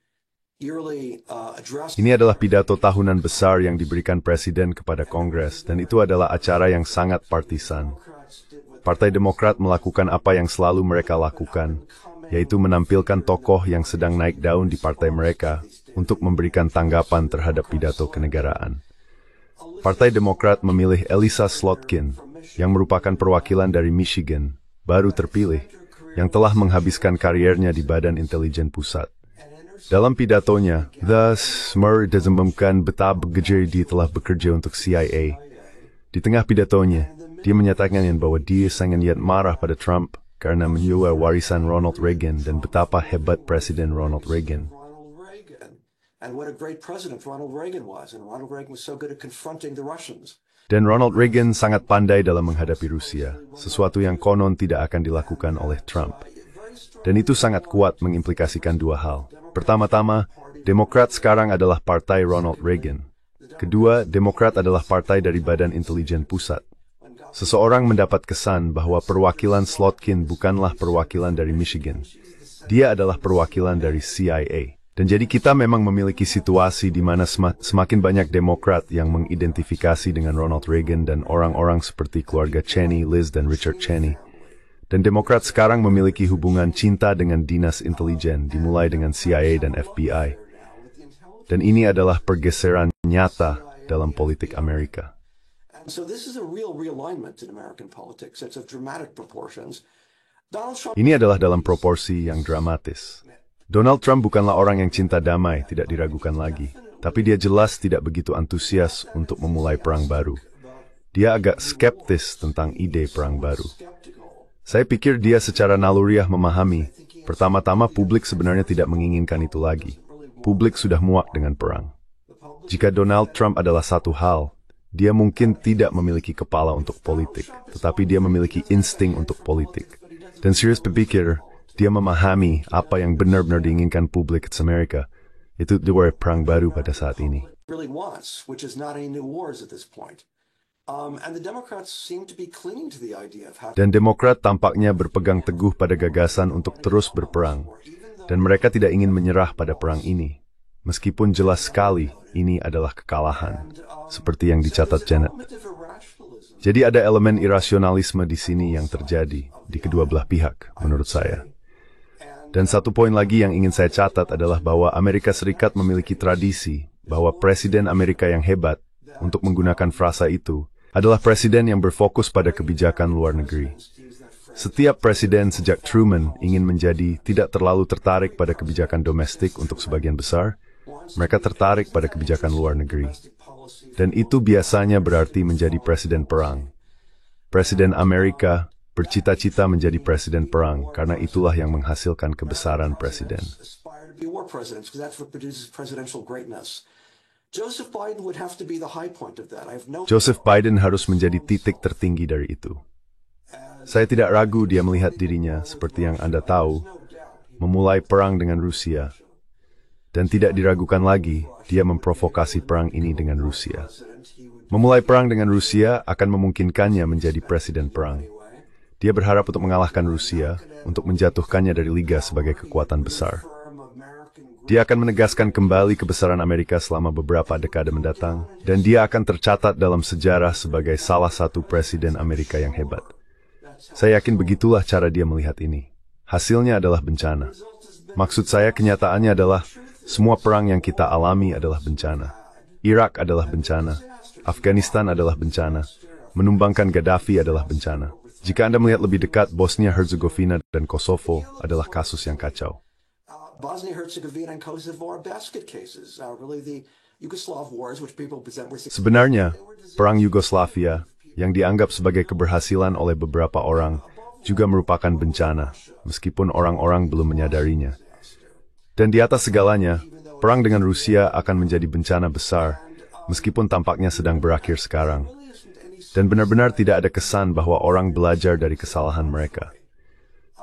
yearly address. Ini adalah pidato tahunan besar yang diberikan Presiden kepada Kongres, dan itu adalah acara yang sangat partisan. Partai Demokrat melakukan apa yang selalu mereka lakukan, yaitu menampilkan tokoh yang sedang naik daun di partai mereka untuk memberikan tanggapan terhadap pidato kenegaraan. Partai Demokrat memilih Elissa Slotkin, yang merupakan perwakilan dari Michigan, baru terpilih, yang telah menghabiskan kariernya di Badan Intelijen Pusat. Dalam pidatonya, thus mengumumkan betapa dia telah bekerja untuk CIA. Di tengah pidatonya, dia menyatakan bahwa dia sangat marah pada Trump karena menjual warisan Ronald Reagan dan betapa hebat Presiden Ronald Reagan. And what a great president Ronald Reagan was. And Ronald Reagan was so good at confronting the Russians. Dan Ronald Reagan sangat pandai dalam menghadapi Rusia, sesuatu yang konon tidak akan dilakukan oleh Trump. Dan itu sangat kuat mengimplikasikan dua hal. Pertama-tama, Demokrat sekarang adalah partai Ronald Reagan. Kedua, Demokrat adalah partai dari Badan Intelijen Pusat. Seseorang mendapat kesan bahwa perwakilan Slotkin bukanlah perwakilan dari Michigan. Dia adalah perwakilan dari CIA. Dan jadi kita memang memiliki situasi di mana semakin banyak Demokrat yang mengidentifikasi dengan Ronald Reagan dan orang-orang seperti keluarga Cheney, Liz, dan Richard Cheney. Dan Demokrat sekarang memiliki hubungan cinta dengan dinas intelijen, dimulai dengan CIA dan FBI. Dan ini adalah pergeseran nyata dalam politik Amerika. So this is a real realignment in American politics. It's of dramatic proportions. Donald Trump. Ini adalah dalam proporsi yang dramatis. Donald Trump bukanlah orang yang cinta damai, tidak diragukan lagi. Tapi dia jelas tidak begitu antusias untuk memulai perang baru. Dia agak skeptis tentang ide perang baru. Saya pikir dia secara naluriah memahami, pertama-tama publik sebenarnya tidak menginginkan itu lagi. Publik sudah muak dengan perang. Jika Donald Trump adalah satu hal, dia mungkin tidak memiliki kepala untuk politik, tetapi dia memiliki insting untuk politik. Dan serius berpikir, dia memahami apa yang benar-benar diinginkan publik Amerika. Itu dua perang baru pada saat ini. Really wants, which is not any new wars at this point. And the Democrats seem to be clinging to the idea of how. Dan Demokrat tampaknya berpegang teguh pada gagasan untuk terus berperang. Dan mereka tidak ingin menyerah pada perang ini. Meskipun jelas sekali ini adalah kekalahan, seperti yang dicatat Janet. Jadi ada elemen irasionalisme di sini yang terjadi di kedua belah pihak, menurut saya. Dan satu poin lagi yang ingin saya catat adalah bahwa Amerika Serikat memiliki tradisi bahwa Presiden Amerika yang hebat, untuk menggunakan frasa itu, adalah presiden yang berfokus pada kebijakan luar negeri. Setiap presiden sejak Truman ingin menjadi tidak terlalu tertarik pada kebijakan domestik untuk sebagian besar, mereka tertarik pada kebijakan luar negeri. Dan itu biasanya berarti menjadi presiden perang. Presiden Amerika bercita-cita menjadi presiden perang karena itulah yang menghasilkan kebesaran presiden. Joseph Biden harus menjadi titik tertinggi dari itu. Saya tidak ragu dia melihat dirinya, seperti yang Anda tahu, memulai perang dengan Rusia. Dan tidak diragukan lagi, dia memprovokasi perang ini dengan Rusia. Memulai perang dengan Rusia akan memungkinkannya menjadi presiden perang. Dia berharap untuk mengalahkan Rusia, untuk menjatuhkannya dari Liga sebagai kekuatan besar. Dia akan menegaskan kembali kebesaran Amerika selama beberapa dekade mendatang, dan dia akan tercatat dalam sejarah sebagai salah satu presiden Amerika yang hebat. Saya yakin begitulah cara dia melihat ini. Hasilnya adalah bencana. Maksud saya kenyataannya adalah, semua perang yang kita alami adalah bencana. Irak adalah bencana. Afghanistan adalah bencana. Menumbangkan Gaddafi adalah bencana. Jika Anda melihat lebih dekat, Bosnia-Herzegovina dan Kosovo adalah kasus yang kacau. Sebenarnya, Perang Yugoslavia, yang dianggap sebagai keberhasilan oleh beberapa orang, juga merupakan bencana, meskipun orang-orang belum menyadarinya. Dan di atas segalanya, perang dengan Rusia akan menjadi bencana besar, meskipun tampaknya sedang berakhir sekarang. Dan benar-benar tidak ada kesan bahwa orang belajar dari kesalahan mereka.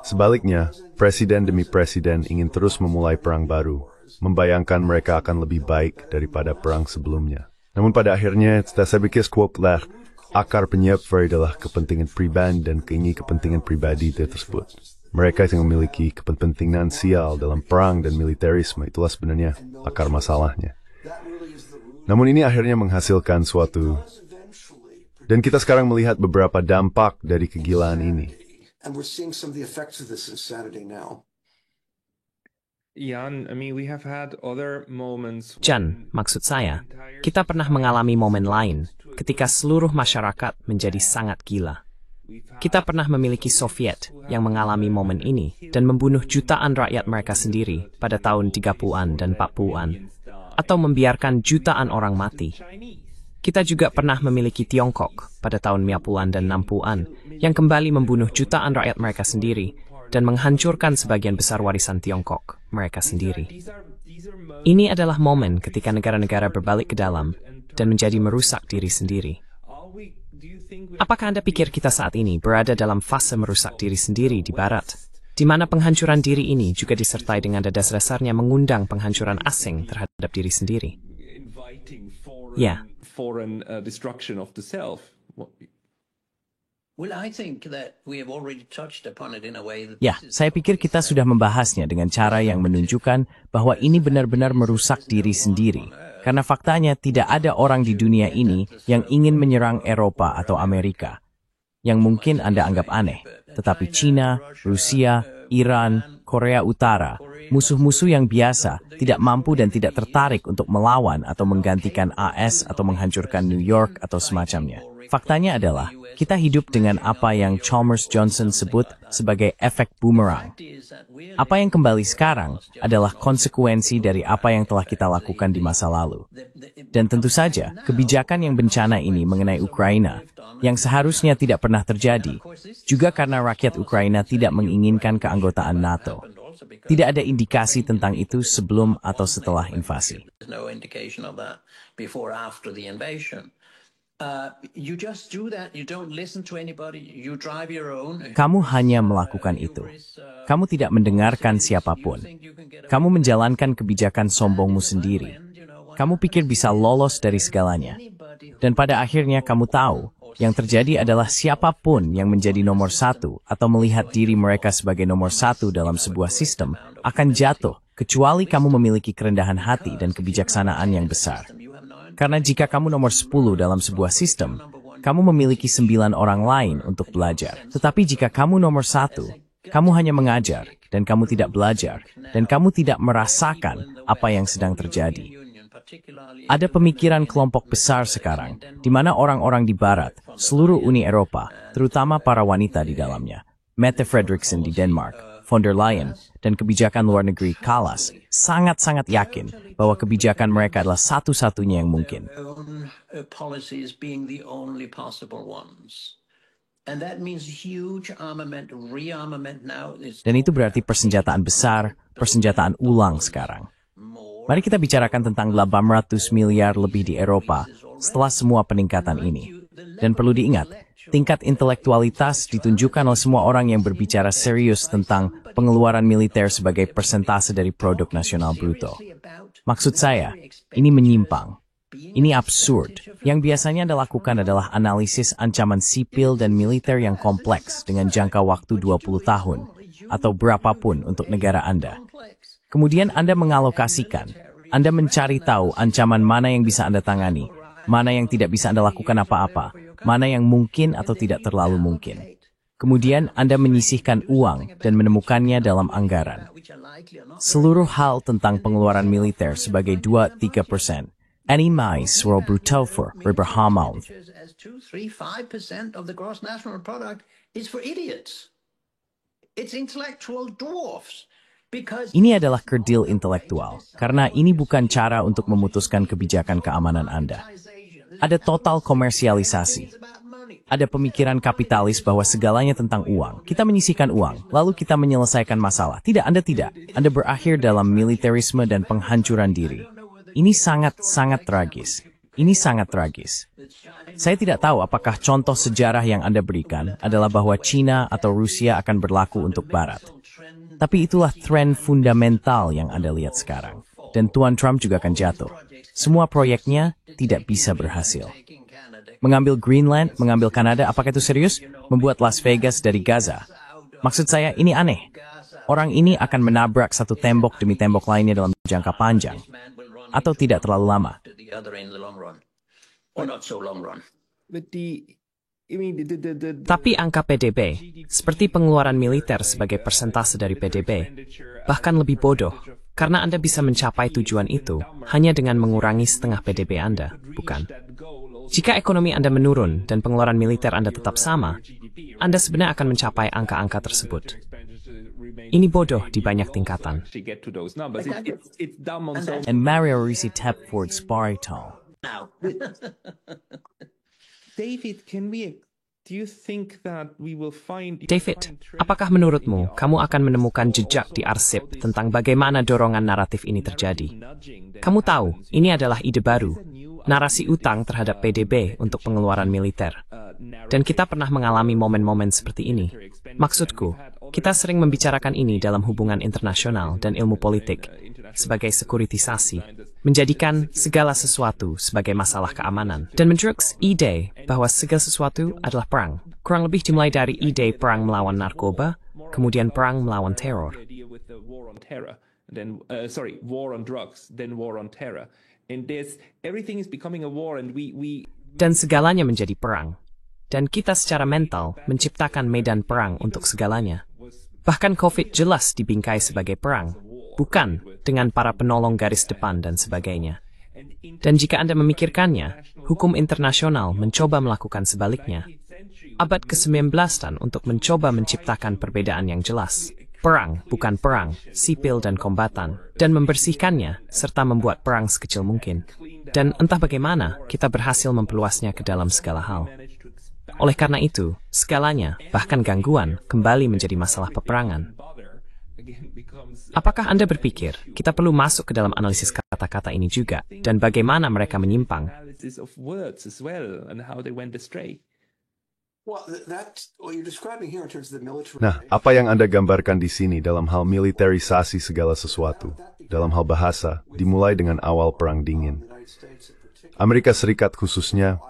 Sebaliknya, presiden demi presiden ingin terus memulai perang baru, membayangkan mereka akan lebih baik daripada perang sebelumnya. Namun pada akhirnya, saya pikir kuatlah akar penyebab adalah kepentingan pribadi dan kepentingan pribadi tersebut. Mereka yang memiliki kepentingan sial dalam perang dan militerisme, itulah sebenarnya akar masalahnya. Namun ini akhirnya menghasilkan suatu, dan kita sekarang melihat beberapa dampak dari kegilaan ini. And we're seeing some of the effects of this insanity now. Jan, I mean, we have had other moments. Jan, maksud saya, kita pernah mengalami momen lain ketika seluruh masyarakat menjadi sangat gila. Kita pernah memiliki Soviet yang mengalami momen ini dan membunuh jutaan rakyat mereka sendiri pada tahun 30-an dan 40-an, atau membiarkan jutaan orang mati. Kita juga pernah memiliki Tiongkok pada tahun 50-an dan 60-an yang kembali membunuh jutaan rakyat mereka sendiri dan menghancurkan sebagian besar warisan Tiongkok mereka sendiri. Ini adalah momen ketika negara-negara berbalik ke dalam dan menjadi merusak diri sendiri. Apakah Anda pikir kita saat ini berada dalam fase merusak diri sendiri di Barat, di mana penghancuran diri ini juga disertai dengan dasar-dasarnya mengundang penghancuran asing terhadap diri sendiri? Ya. Foreign destruction of the self. Well, I think that we have already touched upon it in a way that Ya, saya pikir kita sudah membahasnya dengan cara yang menunjukkan bahwa ini benar-benar merusak diri sendiri. Karena faktanya tidak ada orang di dunia ini yang ingin menyerang Eropa atau Amerika, yang mungkin Anda anggap aneh. Tetapi China, Rusia, Iran, Korea Utara, musuh-musuh yang biasa, tidak mampu dan tidak tertarik untuk melawan atau menggantikan AS atau menghancurkan New York atau semacamnya. Faktanya adalah, kita hidup dengan apa yang Chalmers Johnson sebut sebagai efek boomerang. Apa yang kembali sekarang adalah konsekuensi dari apa yang telah kita lakukan di masa lalu. Dan tentu saja, kebijakan yang bencana ini mengenai Ukraina, yang seharusnya tidak pernah terjadi, juga karena rakyat Ukraina tidak menginginkan keanggotaan NATO. Tidak ada indikasi tentang itu sebelum atau setelah invasi. Kamu hanya melakukan itu. Kamu tidak mendengarkan siapapun. Kamu menjalankan kebijakan sombongmu sendiri. Kamu pikir bisa lolos dari segalanya. Dan pada akhirnya kamu tahu, yang terjadi adalah siapapun yang menjadi nomor satu atau melihat diri mereka sebagai nomor satu dalam sebuah sistem akan jatuh, kecuali kamu memiliki kerendahan hati dan kebijaksanaan yang besar. Karena jika kamu nomor 10 dalam sebuah sistem, kamu memiliki 9 orang lain untuk belajar. Tetapi jika kamu nomor 1, kamu hanya mengajar, dan kamu tidak belajar, dan kamu tidak merasakan apa yang sedang terjadi. Ada pemikiran kelompok besar sekarang, di mana orang-orang di Barat, seluruh Uni Eropa, terutama para wanita di dalamnya, Mette Frederiksen di Denmark, von der Leyen, dan kebijakan luar negeri Kallas, sangat-sangat yakin bahwa kebijakan mereka adalah satu-satunya yang mungkin. Dan itu berarti persenjataan besar, persenjataan ulang sekarang. Mari kita bicarakan tentang 800 miliar lebih di Eropa setelah semua peningkatan ini. Dan perlu diingat, tingkat intelektualitas ditunjukkan oleh semua orang yang berbicara serius tentang pengeluaran militer sebagai persentase dari produk nasional bruto. Maksud saya, ini menyimpang. Ini absurd. Yang biasanya Anda lakukan adalah analisis ancaman sipil dan militer yang kompleks dengan jangka waktu 20 tahun, atau berapapun untuk negara Anda. Kemudian Anda mengalokasikan. Anda mencari tahu ancaman mana yang bisa Anda tangani, mana yang tidak bisa Anda lakukan apa-apa, mana yang mungkin atau tidak terlalu mungkin. Kemudian Anda menyisihkan uang dan menemukannya dalam anggaran. Seluruh hal tentang pengeluaran militer sebagai 2-3%. Any mais wel bruto voor Riberhamon. Ini adalah kerdil intelektual, karena ini bukan cara untuk memutuskan kebijakan keamanan Anda. Ada total komersialisasi. Ada pemikiran kapitalis bahwa segalanya tentang uang. Kita menyisihkan uang, lalu kita menyelesaikan masalah. Tidak, Anda tidak. Anda berakhir dalam militerisme dan penghancuran diri. Ini sangat-sangat tragis. Ini sangat tragis. Saya tidak tahu apakah contoh sejarah yang Anda berikan adalah bahwa China atau Rusia akan berlaku untuk Barat. Tapi itulah tren fundamental yang Anda lihat sekarang. dan Tuan Trump juga akan jatuh. Semua proyeknya tidak bisa berhasil. Mengambil Greenland, mengambil Kanada, apakah itu serius? Membuat Las Vegas dari Gaza. Maksud saya, ini aneh. Orang ini akan menabrak satu tembok demi tembok lainnya dalam jangka panjang. Atau tidak terlalu lama. Tapi angka PDB, seperti pengeluaran militer sebagai persentase dari PDB, bahkan lebih bodoh, karena Anda bisa mencapai tujuan itu hanya dengan mengurangi setengah PDB Anda, bukan? Jika ekonomi Anda menurun dan pengeluaran militer Anda tetap sama, Anda sebenarnya akan mencapai angka-angka tersebut. Ini bodoh di banyak tingkatan. And Mario Risi Tepford Sparital. David, do you think that we will find... David, apakah menurutmu kamu akan menemukan jejak di arsip tentang bagaimana dorongan naratif ini terjadi? Kamu tahu, ini adalah ide baru, narasi utang terhadap PDB untuk pengeluaran militer. Dan kita pernah mengalami momen-momen seperti ini. Maksudku, kita sering membicarakan ini dalam hubungan internasional dan ilmu politik sebagai sekuritisasi, menjadikan segala sesuatu sebagai masalah keamanan, dan menjurus ide bahwa segala sesuatu adalah perang. Kurang lebih dimulai dari ide perang melawan narkoba, kemudian perang melawan teror. War on drugs, then war on terror. And everything is becoming a war, and we Dan segalanya menjadi perang. Dan kita secara mental menciptakan medan perang untuk segalanya. Bahkan COVID jelas dibingkai sebagai perang, bukan dengan para penolong garis depan dan sebagainya. Dan jika Anda memikirkannya, hukum internasional mencoba melakukan sebaliknya. Abad ke-19 untuk mencoba menciptakan perbedaan yang jelas. Perang, bukan perang, sipil dan kombatan, dan membersihkannya, serta membuat perang sekecil mungkin. Dan entah bagaimana, kita berhasil memperluasnya ke dalam segala hal. Oleh karena itu, segalanya, bahkan gangguan, kembali menjadi masalah peperangan. Apakah Anda berpikir kita perlu masuk ke dalam analisis kata-kata ini juga, dan bagaimana mereka menyimpang? Nah, apa yang Anda gambarkan di sini dalam hal militerisasi segala sesuatu, dalam hal bahasa, dimulai dengan awal Perang Dingin. Amerika Serikat khususnya,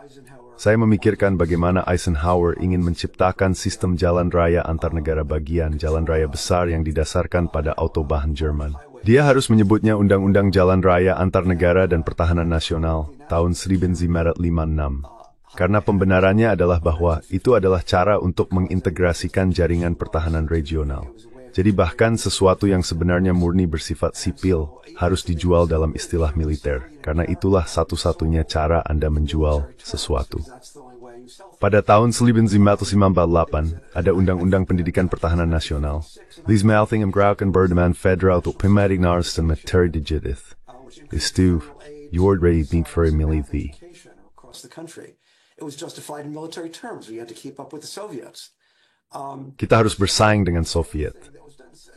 saya memikirkan bagaimana Eisenhower ingin menciptakan sistem jalan raya antar negara bagian, jalan raya besar yang didasarkan pada Autobahn Jerman. Dia harus menyebutnya Undang-Undang Jalan Raya Antar Negara dan Pertahanan Nasional tahun 1956. Karena pembenarannya adalah bahwa itu adalah cara untuk mengintegrasikan jaringan pertahanan regional. Jadi bahkan sesuatu yang sebenarnya murni bersifat sipil harus dijual dalam istilah militer, karena itulah satu-satunya cara Anda menjual sesuatu. Pada tahun 1998, ada Undang-Undang Pendidikan Pertahanan Nasional. Lismelting en Gebruiken Federal tot Primarinars en Materidigitith. Istu, Jord Ready for Military. It was justified in military terms. We had to keep up with the Soviets. Kita harus bersaing dengan Soviet.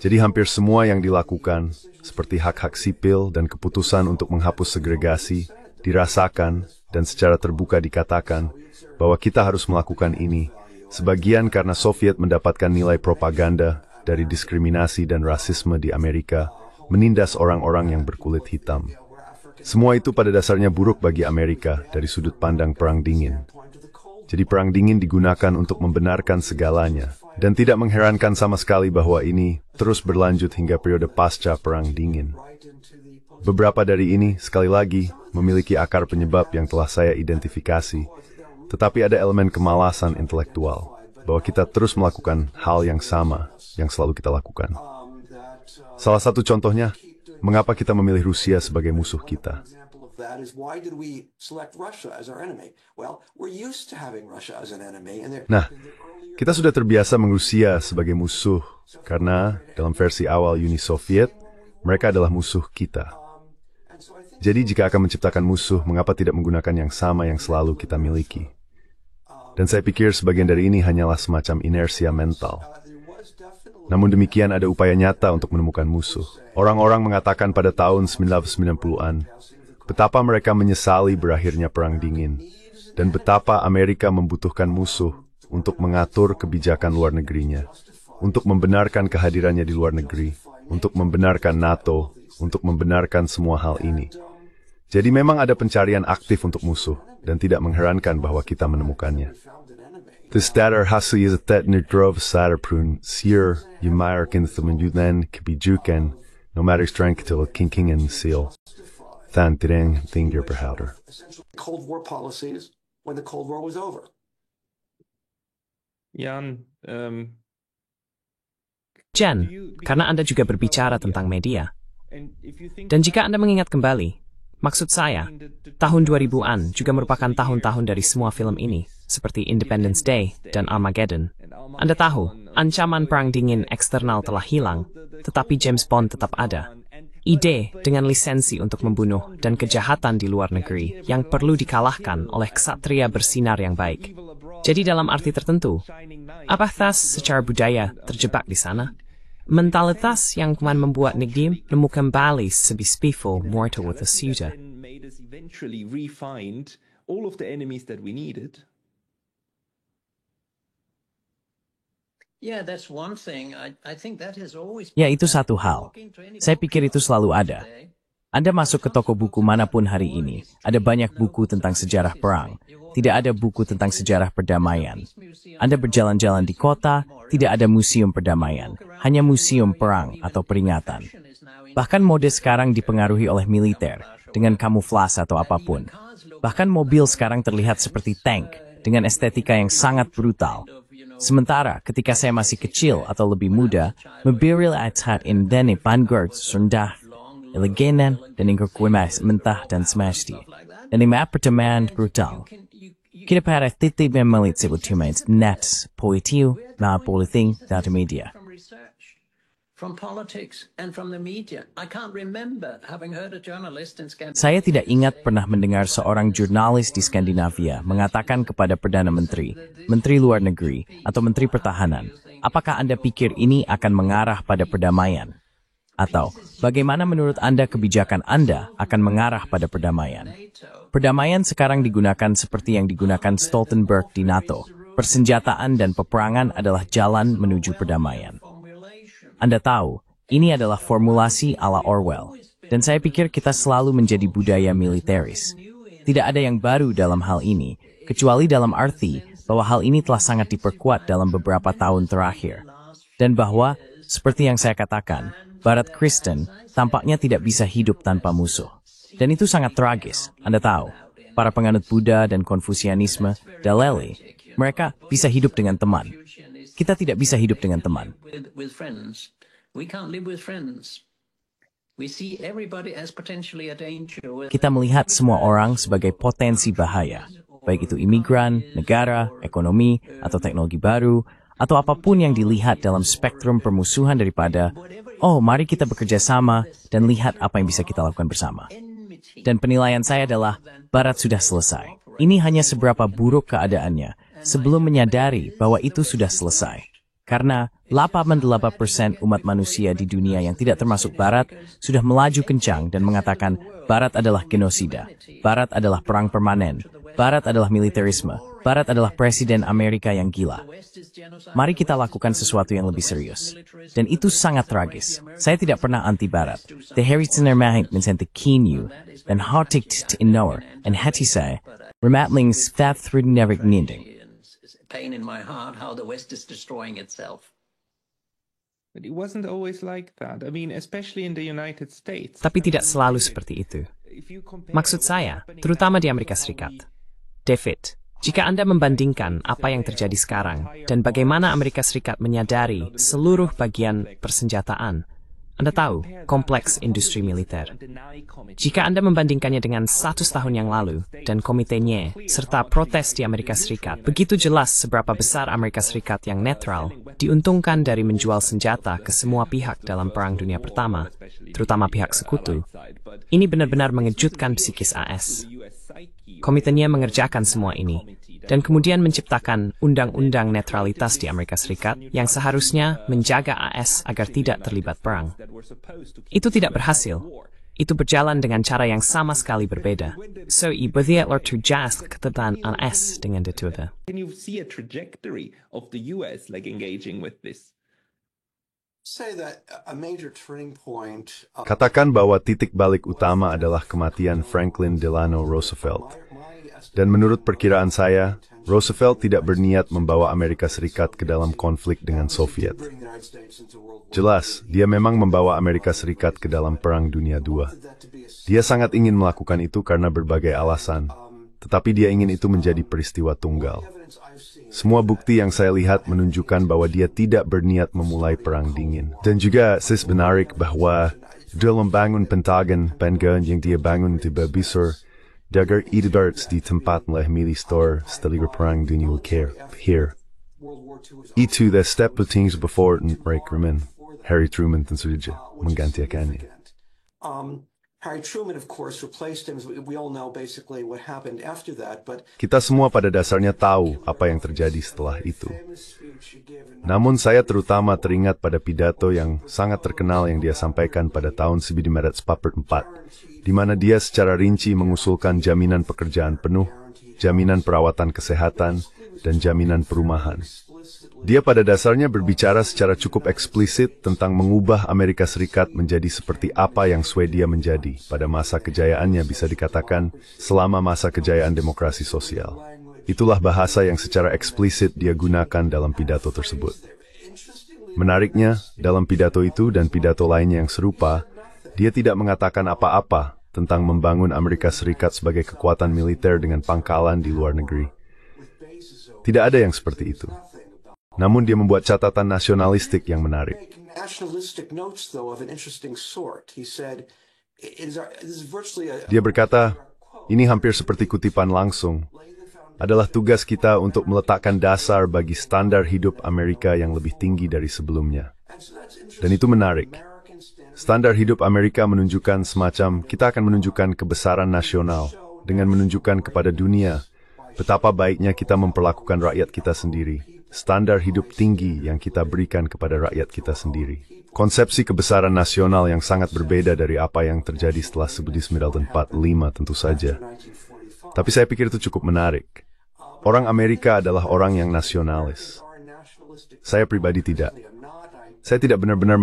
Jadi hampir semua yang dilakukan, seperti hak-hak sipil dan keputusan untuk menghapus segregasi, dirasakan dan secara terbuka dikatakan bahwa kita harus melakukan ini, sebagian karena Soviet mendapatkan nilai propaganda dari diskriminasi dan rasisme di Amerika, menindas orang-orang yang berkulit hitam. Semua itu pada dasarnya buruk bagi Amerika dari sudut pandang Perang Dingin. Jadi Perang Dingin digunakan untuk membenarkan segalanya, dan tidak mengherankan sama sekali bahwa ini terus berlanjut hingga periode pasca Perang Dingin. Beberapa dari ini, sekali lagi, memiliki akar penyebab yang telah saya identifikasi, tetapi ada elemen kemalasan intelektual, bahwa kita terus melakukan hal yang sama yang selalu kita lakukan. Salah satu contohnya, mengapa kita memilih Rusia sebagai musuh kita? Nah, kita sudah terbiasa mengrusia sebagai musuh, karena dalam versi awal Uni Soviet, mereka adalah musuh kita. Jadi jika akan menciptakan musuh, mengapa tidak menggunakan yang sama yang selalu kita miliki? Dan saya pikir sebagian dari ini hanyalah semacam inersia mental. Namun demikian ada upaya nyata untuk menemukan musuh. Orang-orang mengatakan pada tahun 1990-an, betapa mereka menyesali berakhirnya Perang Dingin, dan betapa Amerika membutuhkan musuh untuk mengatur kebijakan luar negerinya, untuk membenarkan kehadirannya di luar negeri, untuk membenarkan NATO, untuk membenarkan semua hal ini. Jadi memang ada pencarian aktif untuk musuh, dan tidak mengherankan bahwa kita menemukannya. Dus hasil het nedrov saterprun sier jumaarkin temenjutan kebijukan nomadic strength till kinkingen seal. Than tereng thinger perhouder. Cold War policies when the Cold War was over. Jan, Jan, karena Anda juga berbicara tentang media. Dan jika Anda mengingat kembali, maksud saya, tahun 2000-an juga merupakan tahun-tahun dari semua film ini, seperti Independence Day dan Armageddon. Anda tahu, ancaman perang dingin eksternal telah hilang, tetapi James Bond tetap ada. Ide dengan lisensi untuk membunuh dan kejahatan di luar negeri yang perlu dikalahkan oleh ksatria bersinar yang baik. Jadi dalam arti tertentu, apakah secara budaya terjebak di sana? Mentalitas yang kemudian membuat Nigdim nemu kembali sebispifo mortal with a suitor. eventually refined all of the enemies that we needed. Yeah, that's one thing. I think that has always Ya, itu satu hal. Saya pikir itu selalu ada. Anda masuk ke toko buku manapun hari ini, ada banyak buku tentang sejarah perang. Tidak ada buku tentang sejarah perdamaian. Anda berjalan-jalan di kota, tidak ada museum perdamaian, hanya museum perang atau peringatan. Bahkan mode sekarang dipengaruhi oleh militer, dengan kamuflase atau apapun. Bahkan mobil sekarang terlihat seperti tank, dengan estetika yang sangat brutal. Sementara ketika saya masih kecil atau lebih muda, mobil at in dene vanguard rendah, eleganan dan ingkukwimas mentah dan smashti. Dan lima pertemuan brutal. Kita pada titik memelit sebut tumains nets, politiu, na politing, data media. from politics and from the media. I can't remember having heard a journalist in Scandinavia. Saya tidak ingat pernah mendengar seorang jurnalis di Skandinavia mengatakan kepada Perdana Menteri, Menteri Luar Negeri, atau Menteri Pertahanan, apakah Anda pikir ini akan mengarah pada perdamaian? Atau, bagaimana menurut Anda kebijakan Anda akan mengarah pada perdamaian? Perdamaian sekarang digunakan seperti yang digunakan Stoltenberg di NATO. Persenjataan dan peperangan adalah jalan menuju perdamaian. Anda tahu, ini adalah formulasi ala Orwell. Dan saya pikir kita selalu menjadi budaya militeris. Tidak ada yang baru dalam hal ini, kecuali dalam arti bahwa hal ini telah sangat diperkuat dalam beberapa tahun terakhir. Dan bahwa, seperti yang saya katakan, Barat Kristen tampaknya tidak bisa hidup tanpa musuh. Dan itu sangat tragis, Anda tahu. Para penganut Buddha dan Konfusianisme, Dalai, mereka bisa hidup dengan teman. Kita tidak bisa hidup dengan teman. With friends. We can't live with friends. We see everybody as potentially a danger. Kita melihat semua orang sebagai potensi bahaya, baik itu imigran, negara, ekonomi, atau teknologi baru, atau apapun yang dilihat dalam spektrum permusuhan daripada, oh, mari kita bekerja sama dan lihat apa yang bisa kita lakukan bersama. Dan penilaian saya adalah, Barat sudah selesai. Ini hanya seberapa buruk keadaannya, sebelum menyadari bahwa itu sudah selesai. Karena 88% umat manusia di dunia yang tidak termasuk Barat sudah melaju kencang dan mengatakan Barat adalah genosida, Barat adalah perang permanen, Barat adalah militerisme, Barat adalah Presiden Amerika yang gila. Mari kita lakukan sesuatu yang lebih serius. Dan itu sangat tragis. Saya tidak pernah anti-Barat. The Harritsener Mahink mensente kinyu, dan hartigt innower, and hati saya, rematlings fathrudinerik ninding. Pain in my heart how the West is destroying itself. But it wasn't always like that. I mean, especially in the United States. Tapi tidak selalu seperti itu. Maksud saya, terutama di Amerika Serikat. David, jika Anda membandingkan apa yang terjadi sekarang dan bagaimana Amerika Serikat menyadari seluruh bagian persenjataan, Anda tahu, kompleks industri militer. Jika Anda membandingkannya dengan 100 tahun yang lalu dan komitenya serta protes di Amerika Serikat, begitu jelas seberapa besar Amerika Serikat yang netral diuntungkan dari menjual senjata ke semua pihak dalam Perang Dunia Pertama, terutama pihak sekutu. Ini benar-benar mengejutkan psikis AS. Komitenya mengerjakan semua ini, dan kemudian menciptakan undang-undang netralitas di Amerika Serikat yang seharusnya menjaga AS agar tidak terlibat perang. Itu tidak berhasil. Itu berjalan dengan cara yang sama sekali berbeda. So, ibadah terjadi ketebalan AS dengan ditutup. Can you see a trajectory of the US like engaging with this? say that a major turning point. Katakan bahwa titik balik utama adalah kematian Franklin Delano Roosevelt. Dan menurut perkiraan saya, Roosevelt tidak berniat membawa Amerika Serikat ke dalam konflik dengan Soviet. Jelas, dia memang membawa Amerika Serikat ke dalam Perang Dunia II. Dia sangat ingin melakukan itu karena berbagai alasan, tetapi dia ingin itu menjadi peristiwa tunggal. Semua bukti yang saya lihat menunjukkan bahwa dia tidak berniat memulai perang dingin. Dan juga saya menarik bahwa dalam bangun Pentagon yang dia bangun tiba besar, dagar idarts di tempat lah militer setelah perang dunia here. Itu the step things before Truman, Harry Truman tentu saja menggantikannya. Harry Truman, of course, replaced him. We all know basically what happened after that. But kita semua pada dasarnya tahu apa yang terjadi setelah itu. Namun saya terutama teringat pada pidato yang sangat terkenal yang dia sampaikan pada tahun 1944, di mana dia secara rinci mengusulkan jaminan pekerjaan penuh, jaminan perawatan kesehatan, dan jaminan perumahan. Dia pada dasarnya berbicara secara cukup eksplisit tentang mengubah Amerika Serikat menjadi seperti apa yang Swedia menjadi pada masa kejayaannya, bisa dikatakan selama masa kejayaan demokrasi sosial. Itulah bahasa yang secara eksplisit dia gunakan dalam pidato tersebut. Menariknya, dalam pidato itu dan pidato lainnya yang serupa, dia tidak mengatakan apa-apa tentang membangun Amerika Serikat sebagai kekuatan militer dengan pangkalan di luar negeri. Tidak ada yang seperti itu. Namun dia membuat catatan nasionalistik yang menarik. Dia berkata, ini hampir seperti kutipan langsung, adalah tugas kita untuk meletakkan dasar bagi standar hidup Amerika yang lebih tinggi dari sebelumnya. Dan itu menarik. Standar hidup Amerika menunjukkan semacam kita akan menunjukkan kebesaran nasional dengan menunjukkan kepada dunia betapa baiknya kita memperlakukan rakyat kita sendiri. Standar hidup tinggi yang kita berikan kepada rakyat kita sendiri. Konsepsi kebesaran nasional yang sangat berbeda dari apa yang terjadi setelah 1945 tentu saja. Tapi saya pikir itu cukup menarik. Orang Amerika adalah orang yang nasionalis. Saya pribadi tidak. Saya tidak benar-benar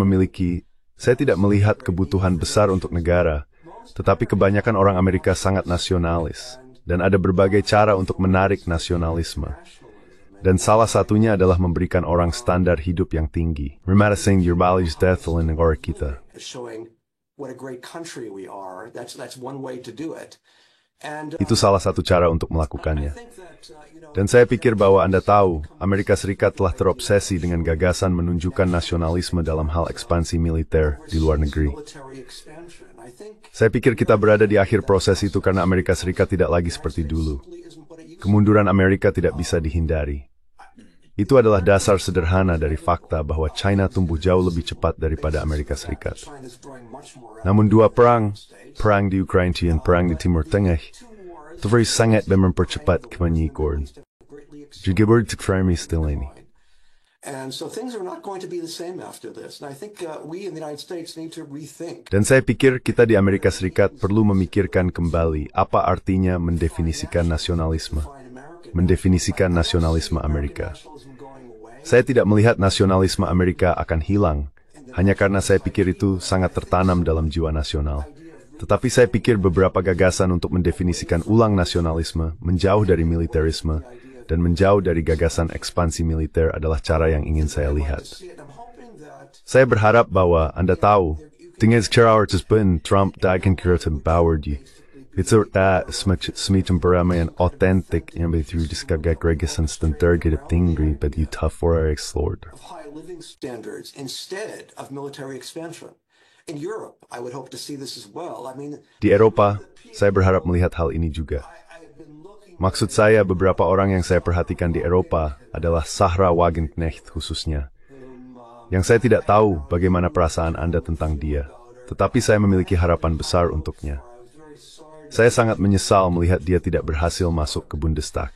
saya tidak melihat kebutuhan besar untuk negara, tetapi kebanyakan orang Amerika sangat nasionalis, dan ada berbagai cara untuk menarik nasionalisme. Dan salah satunya adalah memberikan orang standar hidup yang tinggi. Rematassing your values death oleh negara kita. Itu salah satu cara untuk melakukannya. Dan saya pikir bahwa Anda tahu, Amerika Serikat telah terobsesi dengan gagasan menunjukkan nasionalisme dalam hal ekspansi militer di luar negeri. Saya pikir kita berada di akhir proses itu karena Amerika Serikat tidak lagi seperti dulu. Kemunduran Amerika tidak bisa dihindari. Itu adalah dasar sederhana dari fakta bahwa China tumbuh jauh lebih cepat daripada Amerika Serikat. Namun dua perang di Ukraina dan perang di Timur Tengah, itu sangat mempercepat kemanyikan. Juga berarti still ini. And so things are not going to be the same after this. And I think we in the United States need to rethink. Dan saya pikir kita di Amerika Serikat perlu memikirkan kembali apa artinya mendefinisikan nasionalisme. Mendefinisikan nasionalisme Amerika. Saya tidak melihat nasionalisme Amerika akan hilang, hanya karena saya pikir itu sangat tertanam dalam jiwa nasional. Tetapi saya pikir beberapa gagasan untuk mendefinisikan ulang nasionalisme, menjauh dari militerisme, dan menjauh dari gagasan ekspansi militer adalah cara yang ingin saya lihat. Saya berharap bahwa Anda tahu, tinggal cara Trump dagen kereta bawar di. Itu semacam peramaian otentik yang betul diskagak gagasan standar gedap tinggi bagi tough for our explored. High living standards instead of military expansion. In Europe, I would hope to see this as well. I mean, di Eropa, saya berharap melihat hal ini juga. Maksud saya, beberapa orang yang saya perhatikan di Eropa adalah Sarah Wagenknecht khususnya. Yang saya tidak tahu bagaimana perasaan Anda tentang dia, tetapi saya memiliki harapan besar untuknya. Saya sangat menyesal melihat dia tidak berhasil masuk ke Bundestag.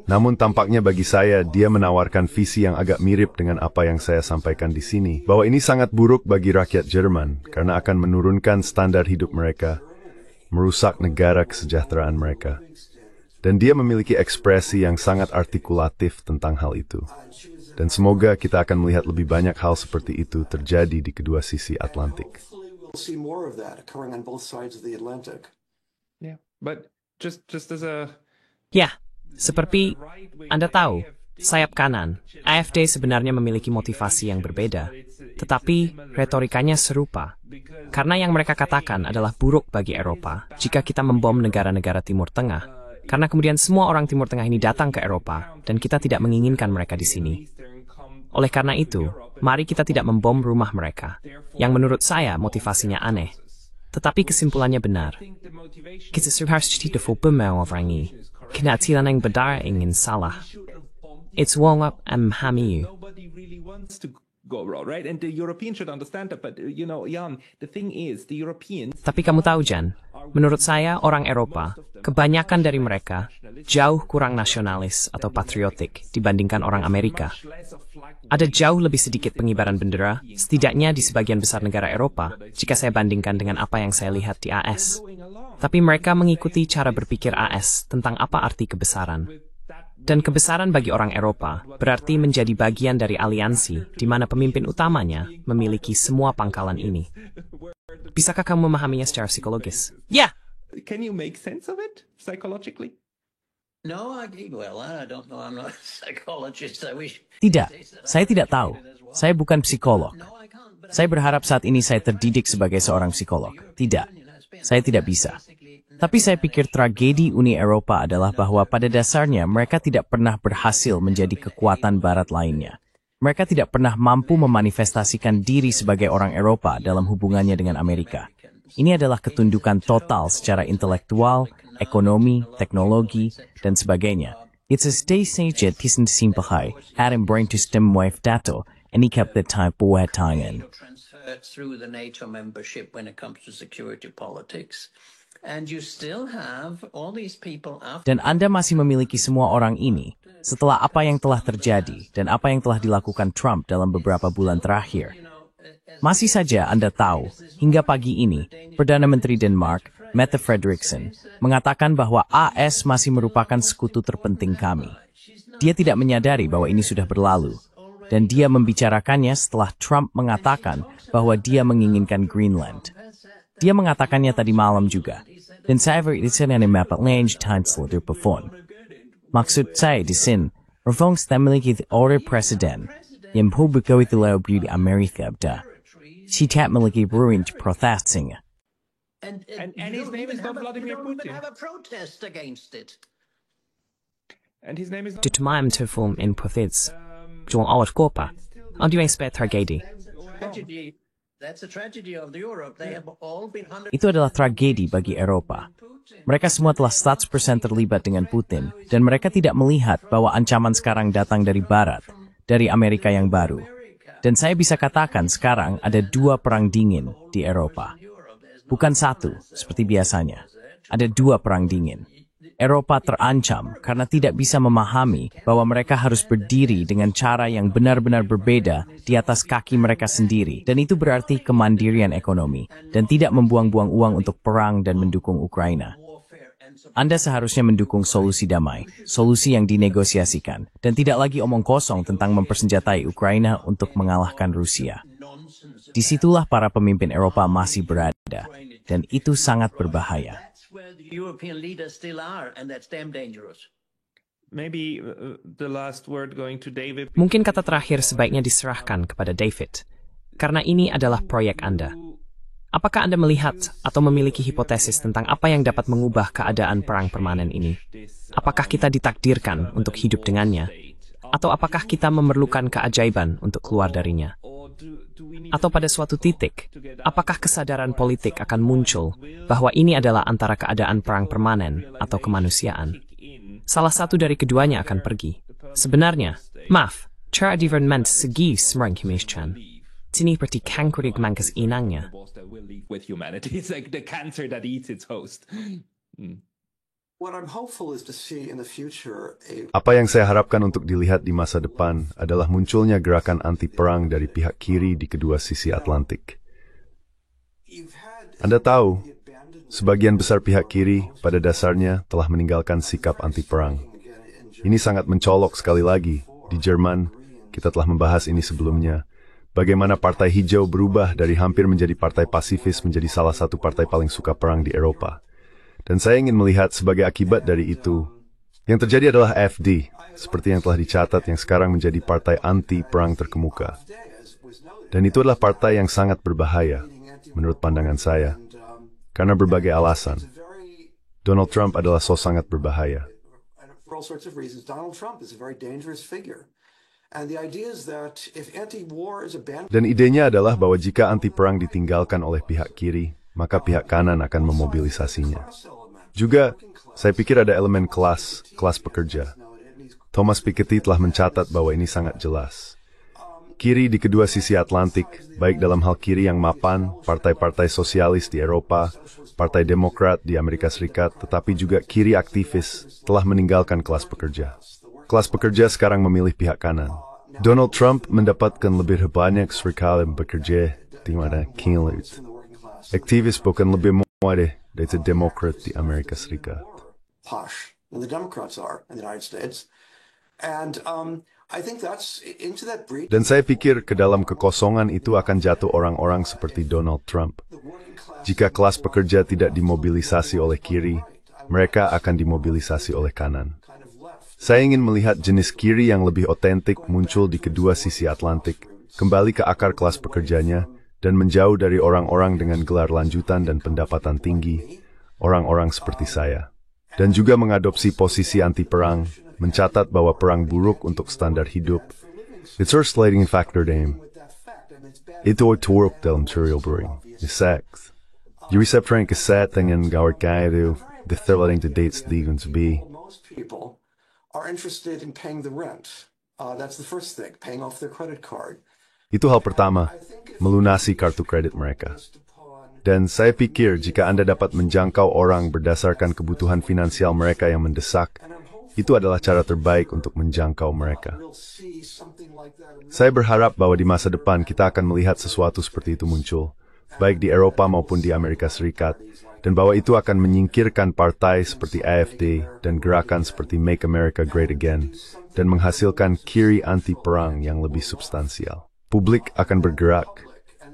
Namun tampaknya bagi saya, dia menawarkan visi yang agak mirip dengan apa yang saya sampaikan di sini, bahwa ini sangat buruk bagi rakyat Jerman, karena akan menurunkan standar hidup mereka, merusak negara kesejahteraan mereka. Dan dia memiliki ekspresi yang sangat artikulatif tentang hal itu. Dan semoga kita akan melihat lebih banyak hal seperti itu terjadi di kedua sisi Atlantik. We'll see more of that occurring on both sides of the Atlantic. Yeah, but just as a Ya, seperti Anda tahu, sayap kanan, AfD sebenarnya memiliki motivasi yang berbeda, tetapi retorikanya serupa. Karena yang mereka katakan adalah buruk bagi Eropa jika kita membom negara-negara Timur Tengah, karena kemudian semua orang Timur Tengah ini datang ke Eropa, dan kita tidak menginginkan mereka di sini. Oleh karena itu, mari kita tidak membom rumah mereka, yang menurut saya motivasinya aneh. Tetapi kesimpulannya benar. Kita harus tidak memerangi. Kenatilan yang benar ingin salah. It's wrong up and memahami. nobody really wants to go wrong, right? And the Europeans should understand that. But Jan, the thing is, the Europeans. Tapi kamu tahu, Jan, menurut saya orang Eropa, kebanyakan dari mereka jauh kurang nasionalis atau patriotik dibandingkan orang Amerika. Ada jauh lebih sedikit pengibaran bendera, setidaknya di sebagian besar negara Eropa, jika saya bandingkan dengan apa yang saya lihat di AS. Tapi mereka mengikuti cara berpikir AS tentang apa arti kebesaran. Dan kebesaran bagi orang Eropa berarti menjadi bagian dari aliansi di mana pemimpin utamanya memiliki semua pangkalan ini. Bisakah kamu memahaminya secara psikologis? Ya! Can you make sense of it psychologically? No, I don't know. I'm not a psychologist. I wish. Tidak, saya tidak tahu. Saya bukan psikolog. No, I can't. But Saya berharap saat ini saya terdidik sebagai seorang psikolog. Tidak, saya tidak bisa. Tapi saya pikir tragedi Uni Eropa adalah bahwa pada dasarnya mereka tidak pernah berhasil menjadi kekuatan barat lainnya. Mereka tidak pernah mampu memanifestasikan diri sebagai orang Eropa dalam hubungannya dengan Amerika. Ini adalah ketundukan total secara intelektual, ekonomi, teknologi, dan sebagainya. It's a stay sage tisn't simpelhai, Adam brain to stem wave dato, and he kept the type buat tangan. transfer through the NATO membership when it comes to security politics. And you still have all these people after. Dan Anda masih memiliki semua orang ini setelah apa yang telah terjadi dan apa yang telah dilakukan Trump dalam beberapa bulan terakhir. Masih saja Anda tahu, hingga pagi ini, Perdana Menteri Denmark, Mette Frederiksen, mengatakan bahwa AS masih merupakan sekutu terpenting kami. Dia tidak menyadari bahwa ini sudah berlalu, dan dia membicarakannya setelah Trump mengatakan bahwa dia menginginkan Greenland. Dia mengatakannya tadi malam juga, dan saya berikan mapa lange tinsel perform. Maksud saya di sini, reforms memiliki order presiden yang publikoi telah di Amerika abda. Kita memiliki ruin protesting. And his name is not Vladimir Putin. have a protest against it. And his name is Dit mij te vorm in profits. Zo'n alles kopen. En du een spet tragedie. Tragedy. That's a tragedy of Europe. They have all been 100%. Itu adalah tragedi bagi Eropa. Mereka semua telah 100% terlibat dengan Putin, dan mereka tidak melihat bahwa ancaman sekarang datang dari Barat, dari Amerika yang baru. Dan saya bisa katakan sekarang ada 2 perang dingin di Eropa. Bukan 1, seperti biasanya. Ada 2 perang dingin. Eropa terancam karena tidak bisa memahami bahwa mereka harus berdiri dengan cara yang benar-benar berbeda di atas kaki mereka sendiri. Dan itu berarti kemandirian ekonomi dan tidak membuang-buang uang untuk perang dan mendukung Ukraina. Anda seharusnya mendukung solusi damai, solusi yang dinegosiasikan, dan tidak lagi omong kosong tentang mempersenjatai Ukraina untuk mengalahkan Rusia. Disitulah para pemimpin Eropa masih berada, dan itu sangat berbahaya. Where the European leaders still are, and that's damn dangerous. maybe the last word going to David. Mungkin kata terakhir sebaiknya diserahkan kepada David, karena ini adalah proyek Anda. Apakah Anda melihat atau memiliki hipotesis tentang apa yang dapat mengubah keadaan perang permanen ini? Apakah kita ditakdirkan untuk hidup dengannya? Atau apakah kita memerlukan keajaiban untuk keluar darinya? Atau pada suatu titik, apakah kesadaran politik akan muncul bahwa ini adalah antara keadaan perang permanen atau kemanusiaan? Salah satu dari keduanya akan pergi. Sebenarnya, maaf, cara diverment segi semrang kemiskian. Sini seperti kanker yang mangkas inangnya. With humanity, it's like the cancer that eats its host. What I'm hopeful is to see in the future Apa yang saya harapkan untuk dilihat di masa depan adalah munculnya gerakan anti-perang dari pihak kiri di kedua sisi Atlantik. Anda tahu, Sebagian besar pihak kiri pada dasarnya telah meninggalkan sikap anti-perang. Ini sangat mencolok sekali lagi. Di Jerman, kita telah membahas ini sebelumnya. Bagaimana Partai Hijau berubah dari hampir menjadi partai pasifis menjadi salah satu partai paling suka perang di Eropa. Dan saya ingin melihat sebagai akibat dari itu, yang terjadi adalah AfD, seperti yang telah dicatat yang sekarang menjadi partai anti-perang terkemuka. Dan itu adalah partai yang sangat berbahaya, menurut pandangan saya, karena berbagai alasan. Donald Trump adalah sangat berbahaya. For all sorts of reasons, Donald Trump is a very dangerous figure. And the idea is that if anti-war is abandoned... Dan idenya adalah bahwa jika anti-perang ditinggalkan oleh pihak kiri, maka pihak kanan akan memobilisasinya. Juga, saya pikir ada elemen kelas pekerja. Thomas Piketty telah mencatat bahwa ini sangat jelas. Kiri di kedua sisi Atlantik, baik dalam hal kiri yang mapan, partai-partai sosialis di Eropa, Partai Demokrat di Amerika Serikat, tetapi juga kiri aktivis telah meninggalkan kelas pekerja. Kelas pekerja sekarang memilih pihak kanan. Donald Trump mendapatkan lebih banyak serikali bekerja di mana kilit. Aktivis bukan lebih mudah dari Demokrat di Amerika Serikat. Posh than the Democrats are in the United States. And I think that's into that breach. Dan saya pikir ke dalam kekosongan itu akan jatuh orang-orang seperti Donald Trump. Jika kelas pekerja tidak dimobilisasi oleh kiri, mereka akan dimobilisasi oleh kanan. Saya ingin melihat jenis kiri yang lebih otentik muncul di kedua sisi Atlantik, kembali ke akar kelas pekerjanya, dan menjauh dari orang-orang dengan gelar lanjutan dan pendapatan tinggi, orang-orang seperti saya. Dan juga mengadopsi posisi anti-perang, mencatat bahwa perang buruk untuk standar hidup. It's our slating factor name. Itu turuk dalam cereal-brewing. Sex. Je receptoren cassette dengan gawar kaya itu, diterlating to dates liegen to be. Most people are interested in paying the rent. That's the first thing, paying off their credit card. Itu hal pertama, melunasi kartu kredit mereka. Dan saya pikir jika Anda dapat menjangkau orang berdasarkan kebutuhan finansial mereka yang mendesak, itu adalah cara terbaik untuk menjangkau mereka. Saya berharap bahwa di masa depan kita akan melihat sesuatu seperti itu muncul, baik di Eropa maupun di Amerika Serikat, dan bahwa itu akan menyingkirkan partai seperti AfD dan gerakan seperti Make America Great Again, dan menghasilkan kiri anti-perang yang lebih substansial. Publik akan bergerak,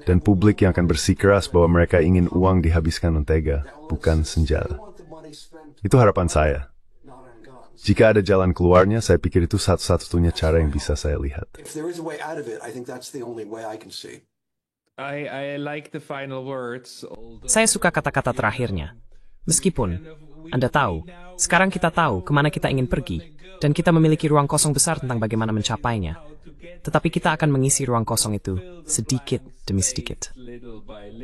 dan publik yang akan bersikeras bahwa mereka ingin uang dihabiskan mentega, bukan senjata. Itu harapan saya. Jika ada jalan keluarnya, saya pikir itu satu-satunya cara yang bisa saya lihat. If there is a way out of it, I think that's the only way I can see. I like the final words. Saya suka kata-kata terakhirnya. Meskipun, Anda tahu, sekarang kita tahu kemana kita ingin pergi, dan kita memiliki ruang kosong besar tentang bagaimana mencapainya. Tetapi kita akan mengisi ruang kosong itu sedikit demi sedikit.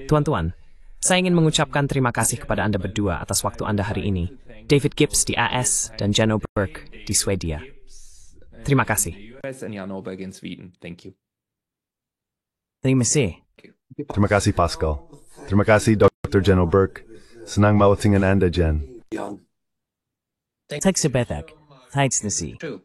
Tuan-tuan, saya ingin mengucapkan terima kasih kepada Anda berdua atas waktu Anda hari ini. David Gibbs di AS dan Jan Oberg di Swedia. Terima kasih. US and Jan Oberg in Sweden. Thank you. Terima kasih. Terima kasih, Pascal. Terima kasih, Dr. Jan Oberg. Senang mawat dengan Anda, Jan. Young. Tack så betak. Tights nasi. True.